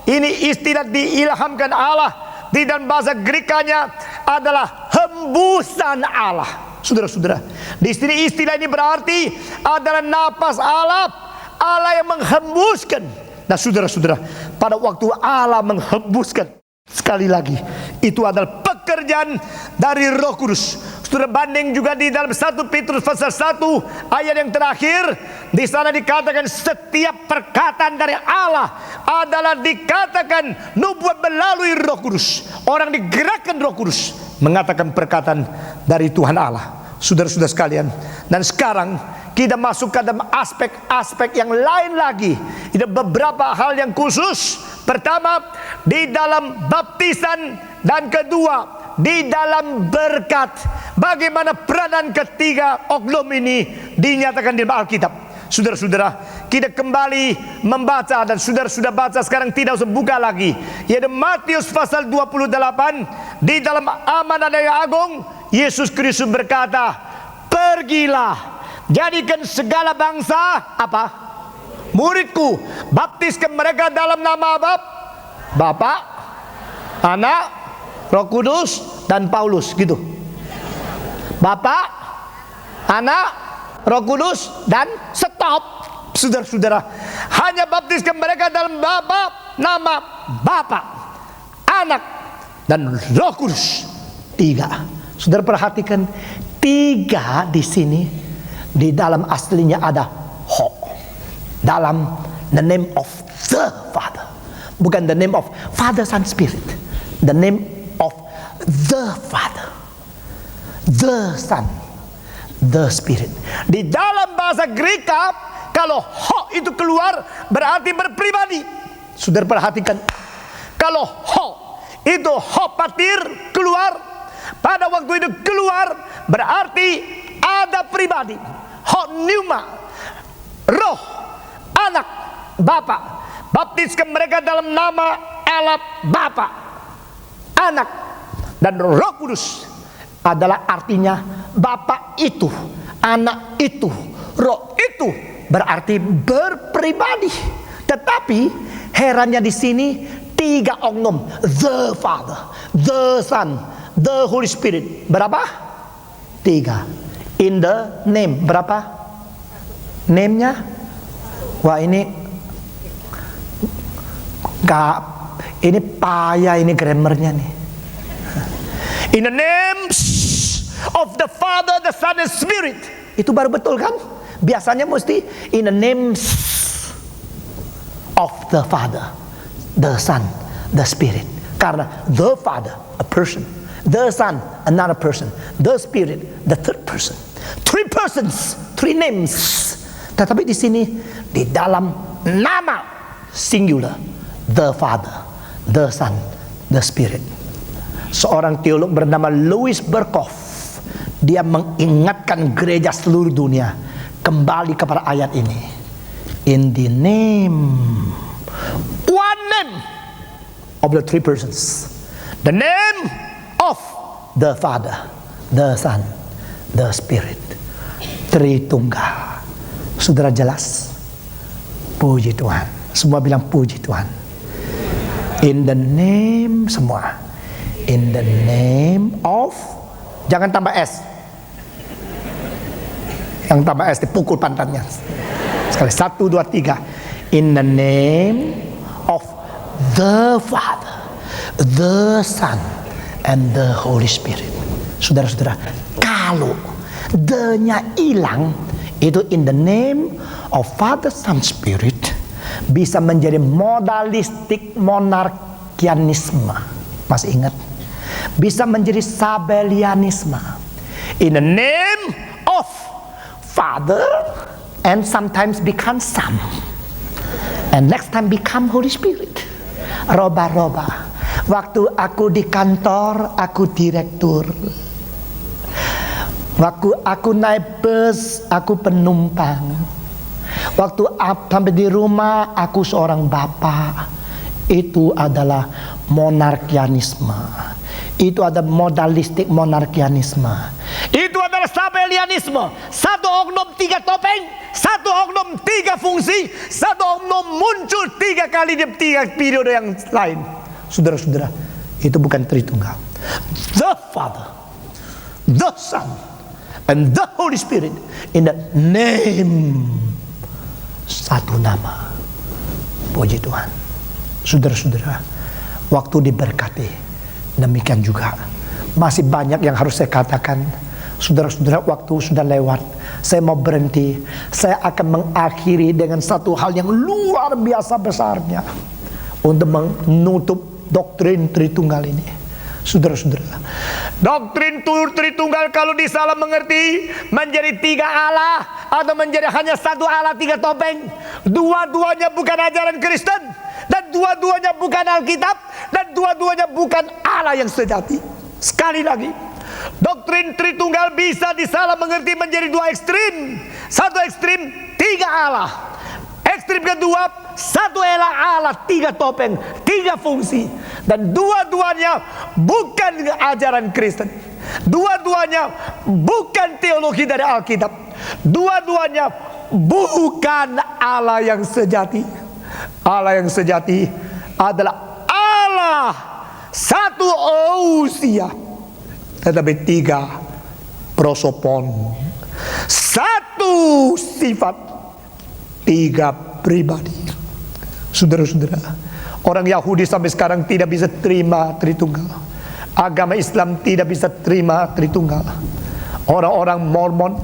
Ini istilah diilhamkan Allah di dalam bahasa Grekanya adalah hembusan Allah. Saudara-saudara, di sini istilah ini berarti adalah napas Allah, Allah yang menghembuskan. Nah, saudara-saudara, pada waktu Allah menghembuskan, sekali lagi, itu adalah pekerjaan dari Roh Kudus. Saudara banding juga di dalam 1 Petrus pasal 1 ayat yang terakhir. Di sana dikatakan setiap perkataan dari Allah adalah dikatakan nubuat melalui Roh Kudus. Orang digerakkan Roh Kudus mengatakan perkataan dari Tuhan Allah. Saudara-saudara sekalian, dan sekarang kita masuk ke dalam aspek-aspek yang lain lagi. Ada beberapa hal yang khusus. Pertama, di dalam baptisan, dan kedua, di dalam berkat. Bagaimana peranan ketiga oknum ini dinyatakan di Alkitab. Saudara-saudara, kita kembali membaca, dan saudara sudah baca, sekarang tidak usah buka lagi, yaitu Matius pasal 28. Di dalam amanat yang agung, Yesus Kristus berkata, pergilah, jadikan segala bangsa apa? Muridku, baptiskan mereka dalam nama apa? Bapa, Anak, Roh Kudus, dan Paulus, gitu. Bapa, Anak, Roh Kudus, dan stop. Saudara-saudara, hanya baptiskan mereka dalam nama Bapa, Anak, dan Roh Kudus. 3. Saudara perhatikan, 3 di sini. Di dalam aslinya ada ho, dalam the name of the Father, bukan the name of Father, Son, Spirit. The name of the Father, the Son, the Spirit. Di dalam bahasa Greka, kalau ho itu keluar berarti berpribadi. Saudara perhatikan, kalau ho itu ho patir keluar, pada waktu itu keluar berarti ada pribadi. Ho pneuma, Roh, Anak, Bapa. Baptiskan mereka dalam nama Allah Bapa, Anak, dan Roh Kudus. Adalah artinya Bapa itu, Anak itu, Roh itu berarti berpribadi. Tetapi herannya di sini 3 oknum, the Father, the Son, the Holy Spirit. Berapa? 3. In the name. Berapa? Name-nya? Wah, ini payah ini grammarnya nih. In the names of the Father, the Son, and Spirit. Itu baru betul kan? Biasanya mesti in the names of the Father, the Son, the Spirit. Karena the Father, a person, the Son, another person, the Spirit, the third person. 3 persons, 3 names. Tetapi di sini di dalam nama singular, the Father, the Son, the Spirit. Seorang teolog bernama Louis Berkhof, dia mengingatkan gereja seluruh dunia kembali kepada ayat ini. In the name, one name of the 3 persons, the name of the Father, the Son, the Spirit. Tritunggal. Saudara jelas? Puji Tuhan. Semua bilang puji Tuhan. In the name, semua. In the name of, jangan tambah S. Yang tambah S dipukul pantatnya. Sekali, 1, 2, 3. In the name of the Father, the Son, and the Holy Spirit. Saudara-saudara, kalau the-nya hilang, itu in the name of Father, Son, Spirit, bisa menjadi modalistik monarkianisme. Masih ingat? Bisa menjadi sabelianisme. In the name of Father, and sometimes become Son, and next time become Holy Spirit. Roba-roba. Waktu aku di kantor, aku direktur. Waktu aku naik bus, aku penumpang. Waktu sampai di rumah, aku seorang bapak. Itu adalah monarkianisme. Itu adalah modalistik monarkianisme. Itu adalah sabelianisme. 1 oknum 3 topeng, 1 oknum 3 fungsi, 1 oknum muncul 3 kali di 3 periode yang lain. Saudara-saudara, itu bukan Tritunggal. The Father, the Son, and the Holy Spirit, in the name, satu nama. Puji Tuhan. Saudara-saudara, waktu diberkati, demikian juga masih banyak yang harus saya katakan. Saudara-saudara, waktu sudah lewat. Saya mau berhenti. Saya akan mengakhiri dengan satu hal yang luar biasa besarnya untuk menutup doktrin Tritunggal ini. Saudara-saudara, doktrin Tritunggal kalau disalah mengerti menjadi 3 Allah atau menjadi hanya 1 Allah 3 topeng. Dua-duanya bukan ajaran Kristen, dan dua-duanya bukan Alkitab, dan dua-duanya bukan Allah yang sejati. Sekali lagi, doktrin Tritunggal bisa disalah mengerti menjadi 2 ekstrim. Satu ekstrim, 3 Allah. Ekstrim kedua, satu Allah, 3 topeng, 3 fungsi. Dan dua-duanya bukan ajaran Kristen. Dua-duanya bukan teologi dari Alkitab. Dua-duanya bukan Allah yang sejati. Allah yang sejati adalah Allah satu ousia, tetapi 3 prosopon, satu sifat, 3 pribadi. Saudara-saudara, orang Yahudi sampai sekarang tidak bisa terima Tritunggal. Agama Islam tidak bisa terima Tritunggal. Orang-orang Mormon,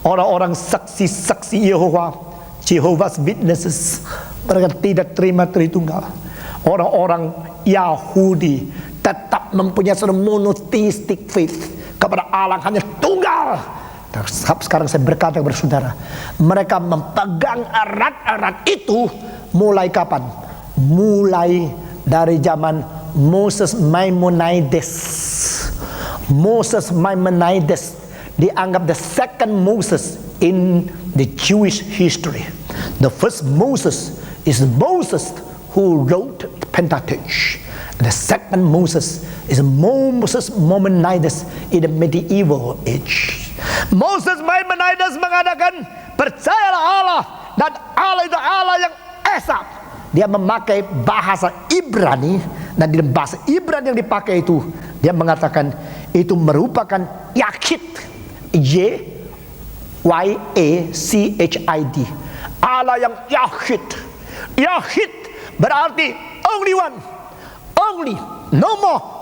orang-orang saksi-saksi Yehova, Jehovah's Witnesses, mereka tidak terima Tritunggal. Orang-orang Yahudi tetap mempunyai satu monotheistic faith kepada Allah hanya tunggal. Sekarang saya berkata kepada saudara, mereka memegang erat-erat itu mulai kapan? Mulai dari zaman Moses Maimonides. Moses Maimonides dianggap the second Moses in the Jewish history. The first Moses is Moses who wrote Pentateuch. The second Moses is Moses Maimonides in the medieval age. Moses Maimonides mengadakan percayalah Allah, dan Allah itu Allah yang esa. Dia memakai bahasa Ibrani, dan di bahasa Ibrani yang dipakai itu dia mengatakan itu merupakan Yachid, Y-A-C-H-I-D, Allah yang Yachid. Yachid berarti only one, only, no more.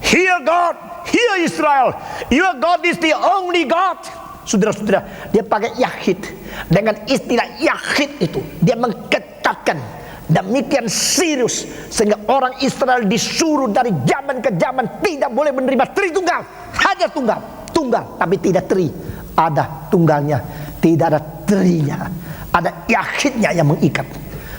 Hear God, hear Israel, your God is the only God. Saudara-saudara, dia pakai Yachid. Dengan istilah Yachid itu dia mengketatkan demikian serius sehingga orang Israel disuruh dari zaman ke zaman tidak boleh menerima Tritunggal, hanya tunggal, tunggal tapi tidak tri. Ada tunggalnya, tidak ada trinya, ada Yachidnya yang mengikat.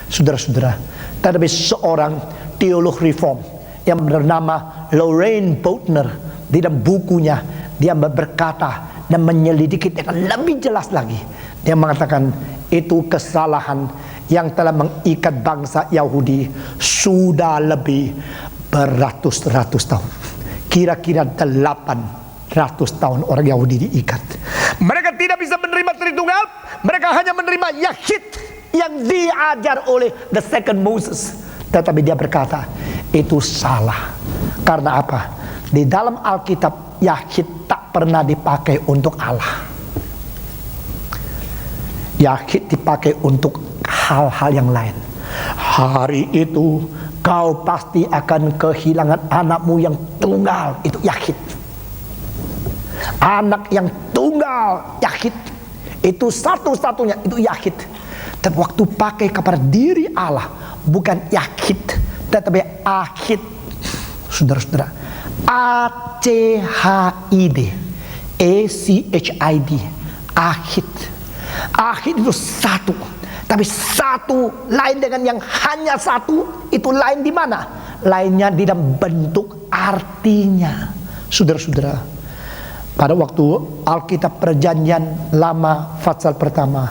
Saudara-saudara, tetapi seorang teolog reform yang bernama Lorraine Boutner di dalam bukunya dia berkata dan menyelidiki dengan lebih jelas lagi. Dia mengatakan itu kesalahan yang telah mengikat bangsa Yahudi sudah lebih beratus-ratus tahun. Kira-kira 800 tahun orang Yahudi diikat. Mereka tidak bisa menerima Tritunggal, mereka hanya menerima Yachid yang diajar oleh the second Moses. Tetapi dia berkata itu salah. Karena apa? Di dalam Alkitab Yachid tak pernah dipakai untuk Allah. Yachid dipakai untuk hal-hal yang lain. Hari itu kau pasti akan kehilangan anakmu yang tunggal, itu Yachid. Anak yang tunggal, Yachid. Itu satu-satunya, itu Yachid. Tapi waktu pakai kepada diri Allah, bukan Yachid, tetapi Achid. Saudara-saudara, A-C-H-I-D, A-C-H-I-D, Achid. Achid itu satu, tapi satu lain dengan yang hanya satu. Itu lain di mana? Lainnya di dalam bentuk artinya. Saudara-saudara, pada waktu Alkitab Perjanjian Lama pasal pertama,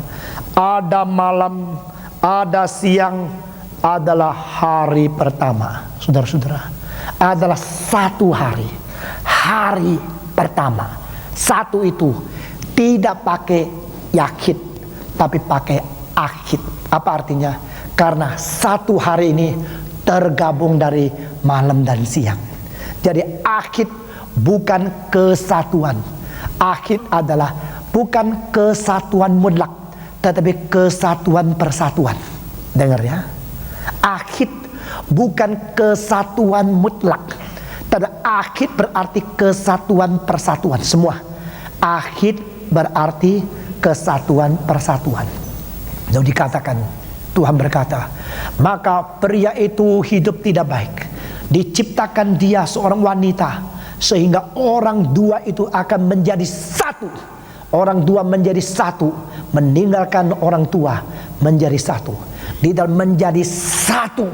ada malam, ada siang, adalah hari pertama. Saudara-saudara, adalah satu hari, hari pertama. Satu itu tidak pakai Yachid, tapi pakai Achid. Apa artinya? Karena satu hari ini tergabung dari malam dan siang. Jadi Achid bukan kesatuan. Achid adalah bukan kesatuan mutlak, tetapi kesatuan persatuan. Dengar ya. Achid bukan kesatuan mutlak, tetapi Achid berarti kesatuan persatuan semua. Achid berarti kesatuan persatuan. Lalu dikatakan, Tuhan berkata, maka pria itu hidup tidak baik. Diciptakan dia seorang wanita, sehingga orang dua itu akan menjadi satu. Orang dua menjadi satu, meninggalkan orang tua menjadi satu. Di dalam menjadi satu,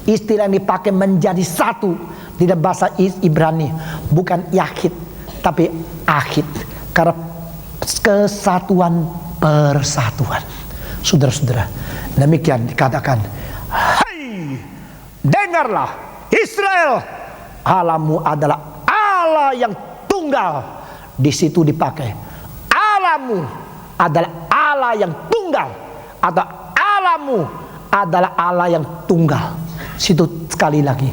istilah yang dipakai menjadi satu di dalam bahasa Ibrani bukan Yachid, tapi Achid. Karena kesatuan persatuan. Saudara-saudara, demikian dikatakan, hai, dengarlah Israel, Allahmu adalah Allah yang tunggal. Di situ dipakai, Allahmu adalah Allah yang tunggal, atau Allahmu adalah Allah yang tunggal. Situ sekali lagi,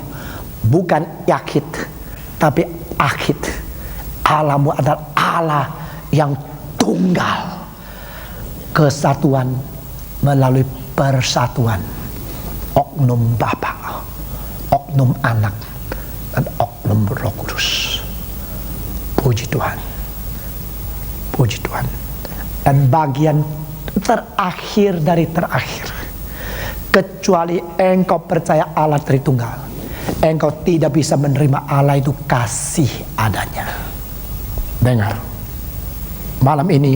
bukan yakid, tapi akid. Allahmu adalah Allah yang tunggal. Kesatuan melalui persatuan oknum Bapa, oknum Anak, dan oknum Roh Kudus. Puji Tuhan, puji Tuhan. Dan bagian terakhir dari terakhir, kecuali engkau percaya Allah Tritunggal, engkau tidak bisa menerima Allah itu kasih adanya. Dengar, malam ini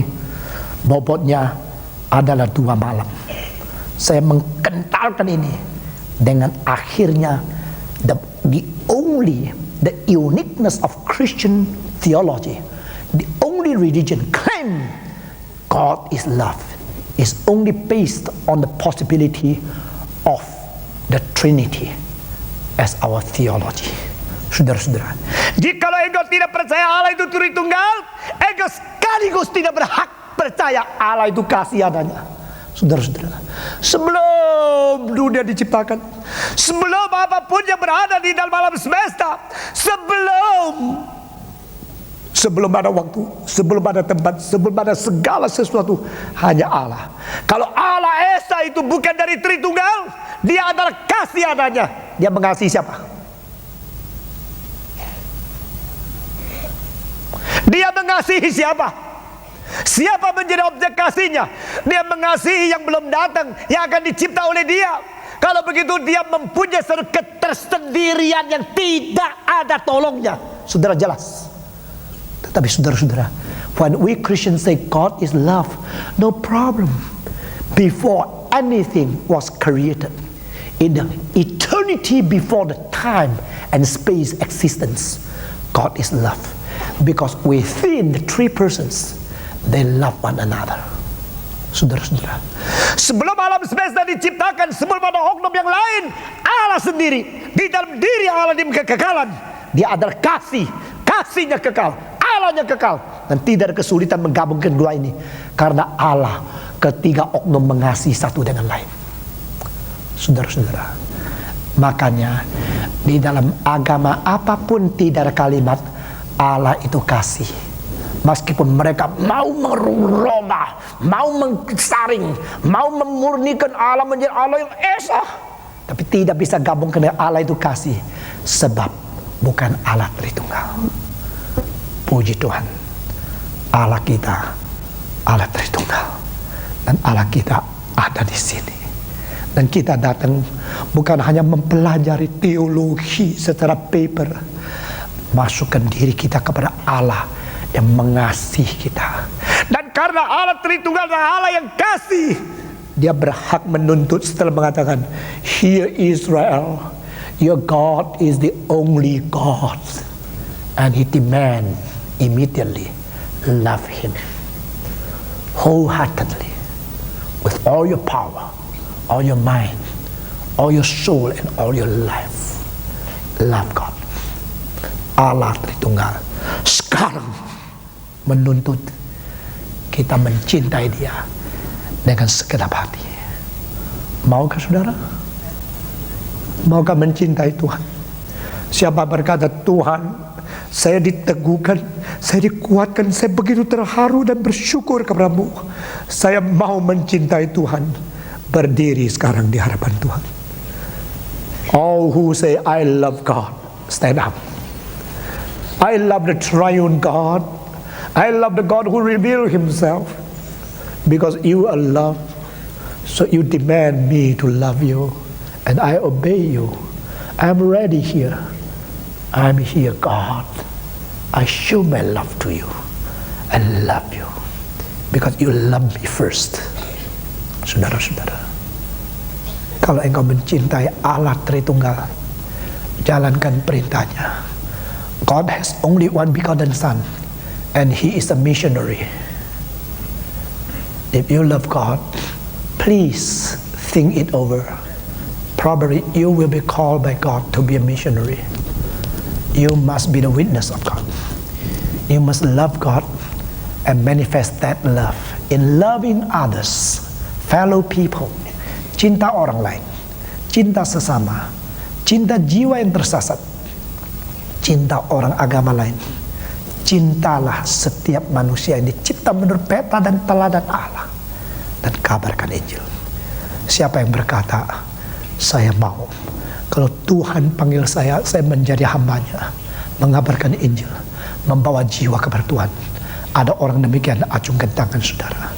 bobotnya adalah 2 malam. Saya mengkentalkan ini dengan akhirnya the uniqueness of Christian theology, the only religion claim God is love, is only based on the possibility of the Trinity as our theology. Saudara-saudara, jikalau engkau tidak percaya Allah itu Tritunggal, engkau sekaligus tidak berhak percaya Allah itu kasih adanya. Saudara-saudara, sebelum dunia diciptakan, sebelum apapun yang berada di dalam alam semesta, sebelum ada waktu, sebelum ada tempat, sebelum ada segala sesuatu, hanya Allah. Kalau Allah Esa itu bukan dari Tritunggal, Dia adalah kasih adanya. Dia mengasihi siapa? Dia mengasihi siapa? Siapa menjadi objek kasihnya? Dia mengasihi yang belum datang, yang akan dicipta oleh Dia. Kalau begitu Dia mempunyai satu ketersendirian yang tidak ada tolongnya. Saudara, jelas. Tetapi saudara-saudara, when we Christians say God is love, no problem. Before anything was created, in the eternity before the time and space existence, God is love. Because within the 3 persons, they love one another. Saudara-saudara, sebelum alam semesta diciptakan, sebelum ada oknum yang lain, Allah sendiri, di dalam diri Allah di kekekalan, Dia adalah kasih. Kasihnya kekal, Allahnya kekal, dan tidak ada kesulitan menggabungkan dua ini, karena Allah ketiga oknum mengasihi satu dengan lain. Saudara-saudara, makanya di dalam agama apapun tidak ada kalimat Allah itu kasih. Meskipun mereka mau merubah, mau mengsaring, mau memurnikan Allah menjadi Allah yang esa, tapi tidak bisa gabungkan dengan Allah itu kasih, sebab bukan Allah Tritunggal. Puji Tuhan, Allah kita Allah Tritunggal, dan Allah kita ada di sini. Dan kita datang bukan hanya mempelajari teologi secara paper, masukkan diri kita kepada Allah yang mengasihi kita. Dan karena Allah Tritunggal adalah Allah yang kasih, Dia berhak menuntut setelah mengatakan, "Hear Israel, your God is the only God." And He demand immediately, love Him wholeheartedly, with all your power, all your mind, all your soul, and all your life. Love God. Allah Tritunggal sekarang menuntut kita mencintai Dia dengan segenap hati. Maukah saudara? Maukah mencintai Tuhan? Siapa berkata, Tuhan, saya diteguhkan, saya dikuatkan, saya begitu terharu dan bersyukur kepadamu, saya mau mencintai Tuhan, berdiri sekarang di hadapan Tuhan. All who say I love God, stand up. I love the triune God. I love the God who revealed Himself. Because you are love, so you demand me to love you, and I obey you. I'm ready here. I'm here, God. I show my love to you. I love you because you love me first. Saudara-saudara, kalau engkau mencintai Allah Tritunggal, jalankan perintahnya. God has only one begotten Son, and He is a missionary. If you love God, please think it over. Probably you will be called by God to be a missionary. You must be the witness of God. You must love God and manifest that love in loving others, fellow people. Cinta orang lain, cinta sesama, cinta jiwa yang tersesat, cinta orang agama lain. Cintalah setiap manusia yang dicipta menurut peta dan teladan Allah, dan kabarkan Injil. Siapa yang berkata, saya mau, kalau Tuhan panggil saya menjadi hambanya, mengabarkan Injil, membawa jiwa kepada Tuhan. Ada orang demikian, acungkan tangan saudara,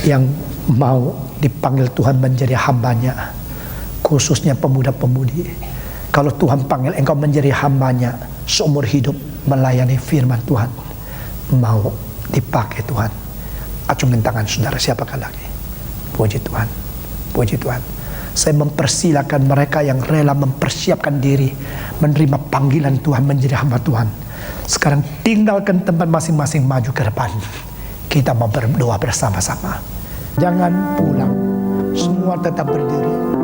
yang mau dipanggil Tuhan menjadi hambanya, khususnya pemuda-pemudi. Kalau Tuhan panggil engkau menjadi hambanya seumur hidup, melayani firman Tuhan, mau dipakai Tuhan, acungkan tangan saudara. Siapakah lagi? Puji Tuhan, puji Tuhan. Saya mempersilakan mereka yang rela mempersiapkan diri menerima panggilan Tuhan menjadi hamba Tuhan. Sekarang tinggalkan tempat masing-masing, maju ke depan. Kita mau berdoa bersama-sama. Jangan pulang, semua tetap berdiri.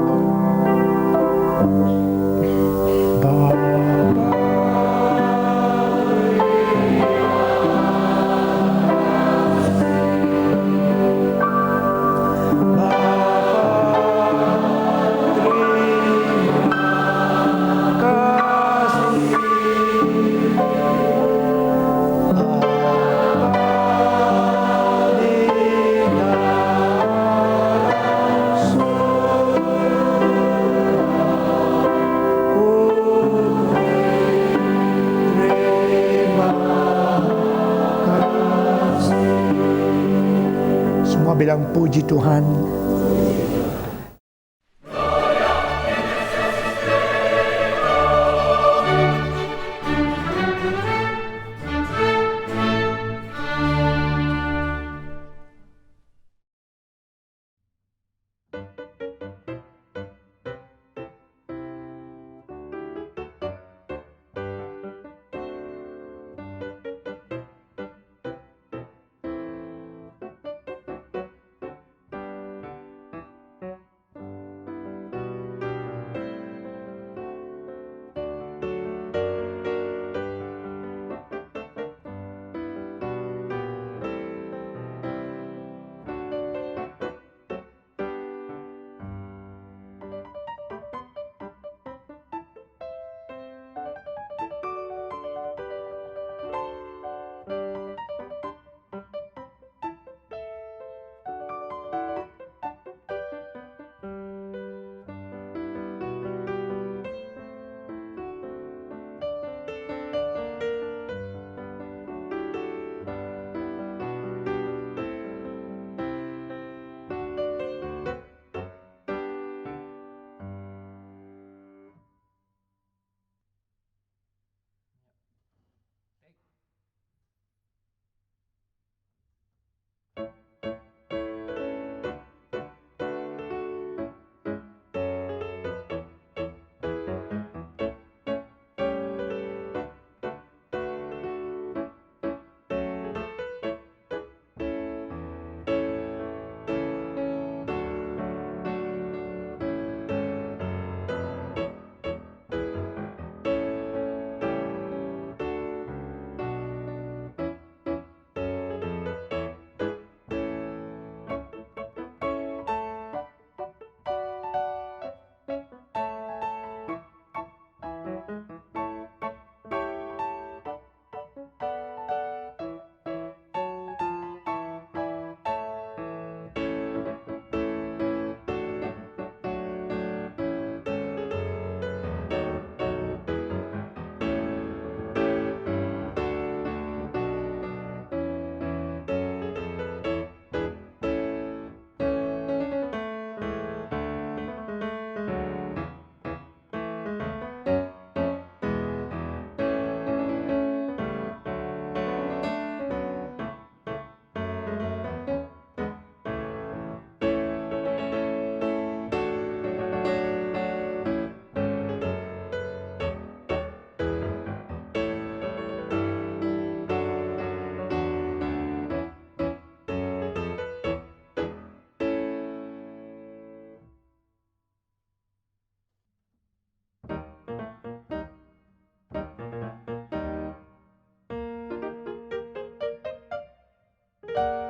Bilang puji Tuhan. Tuhan.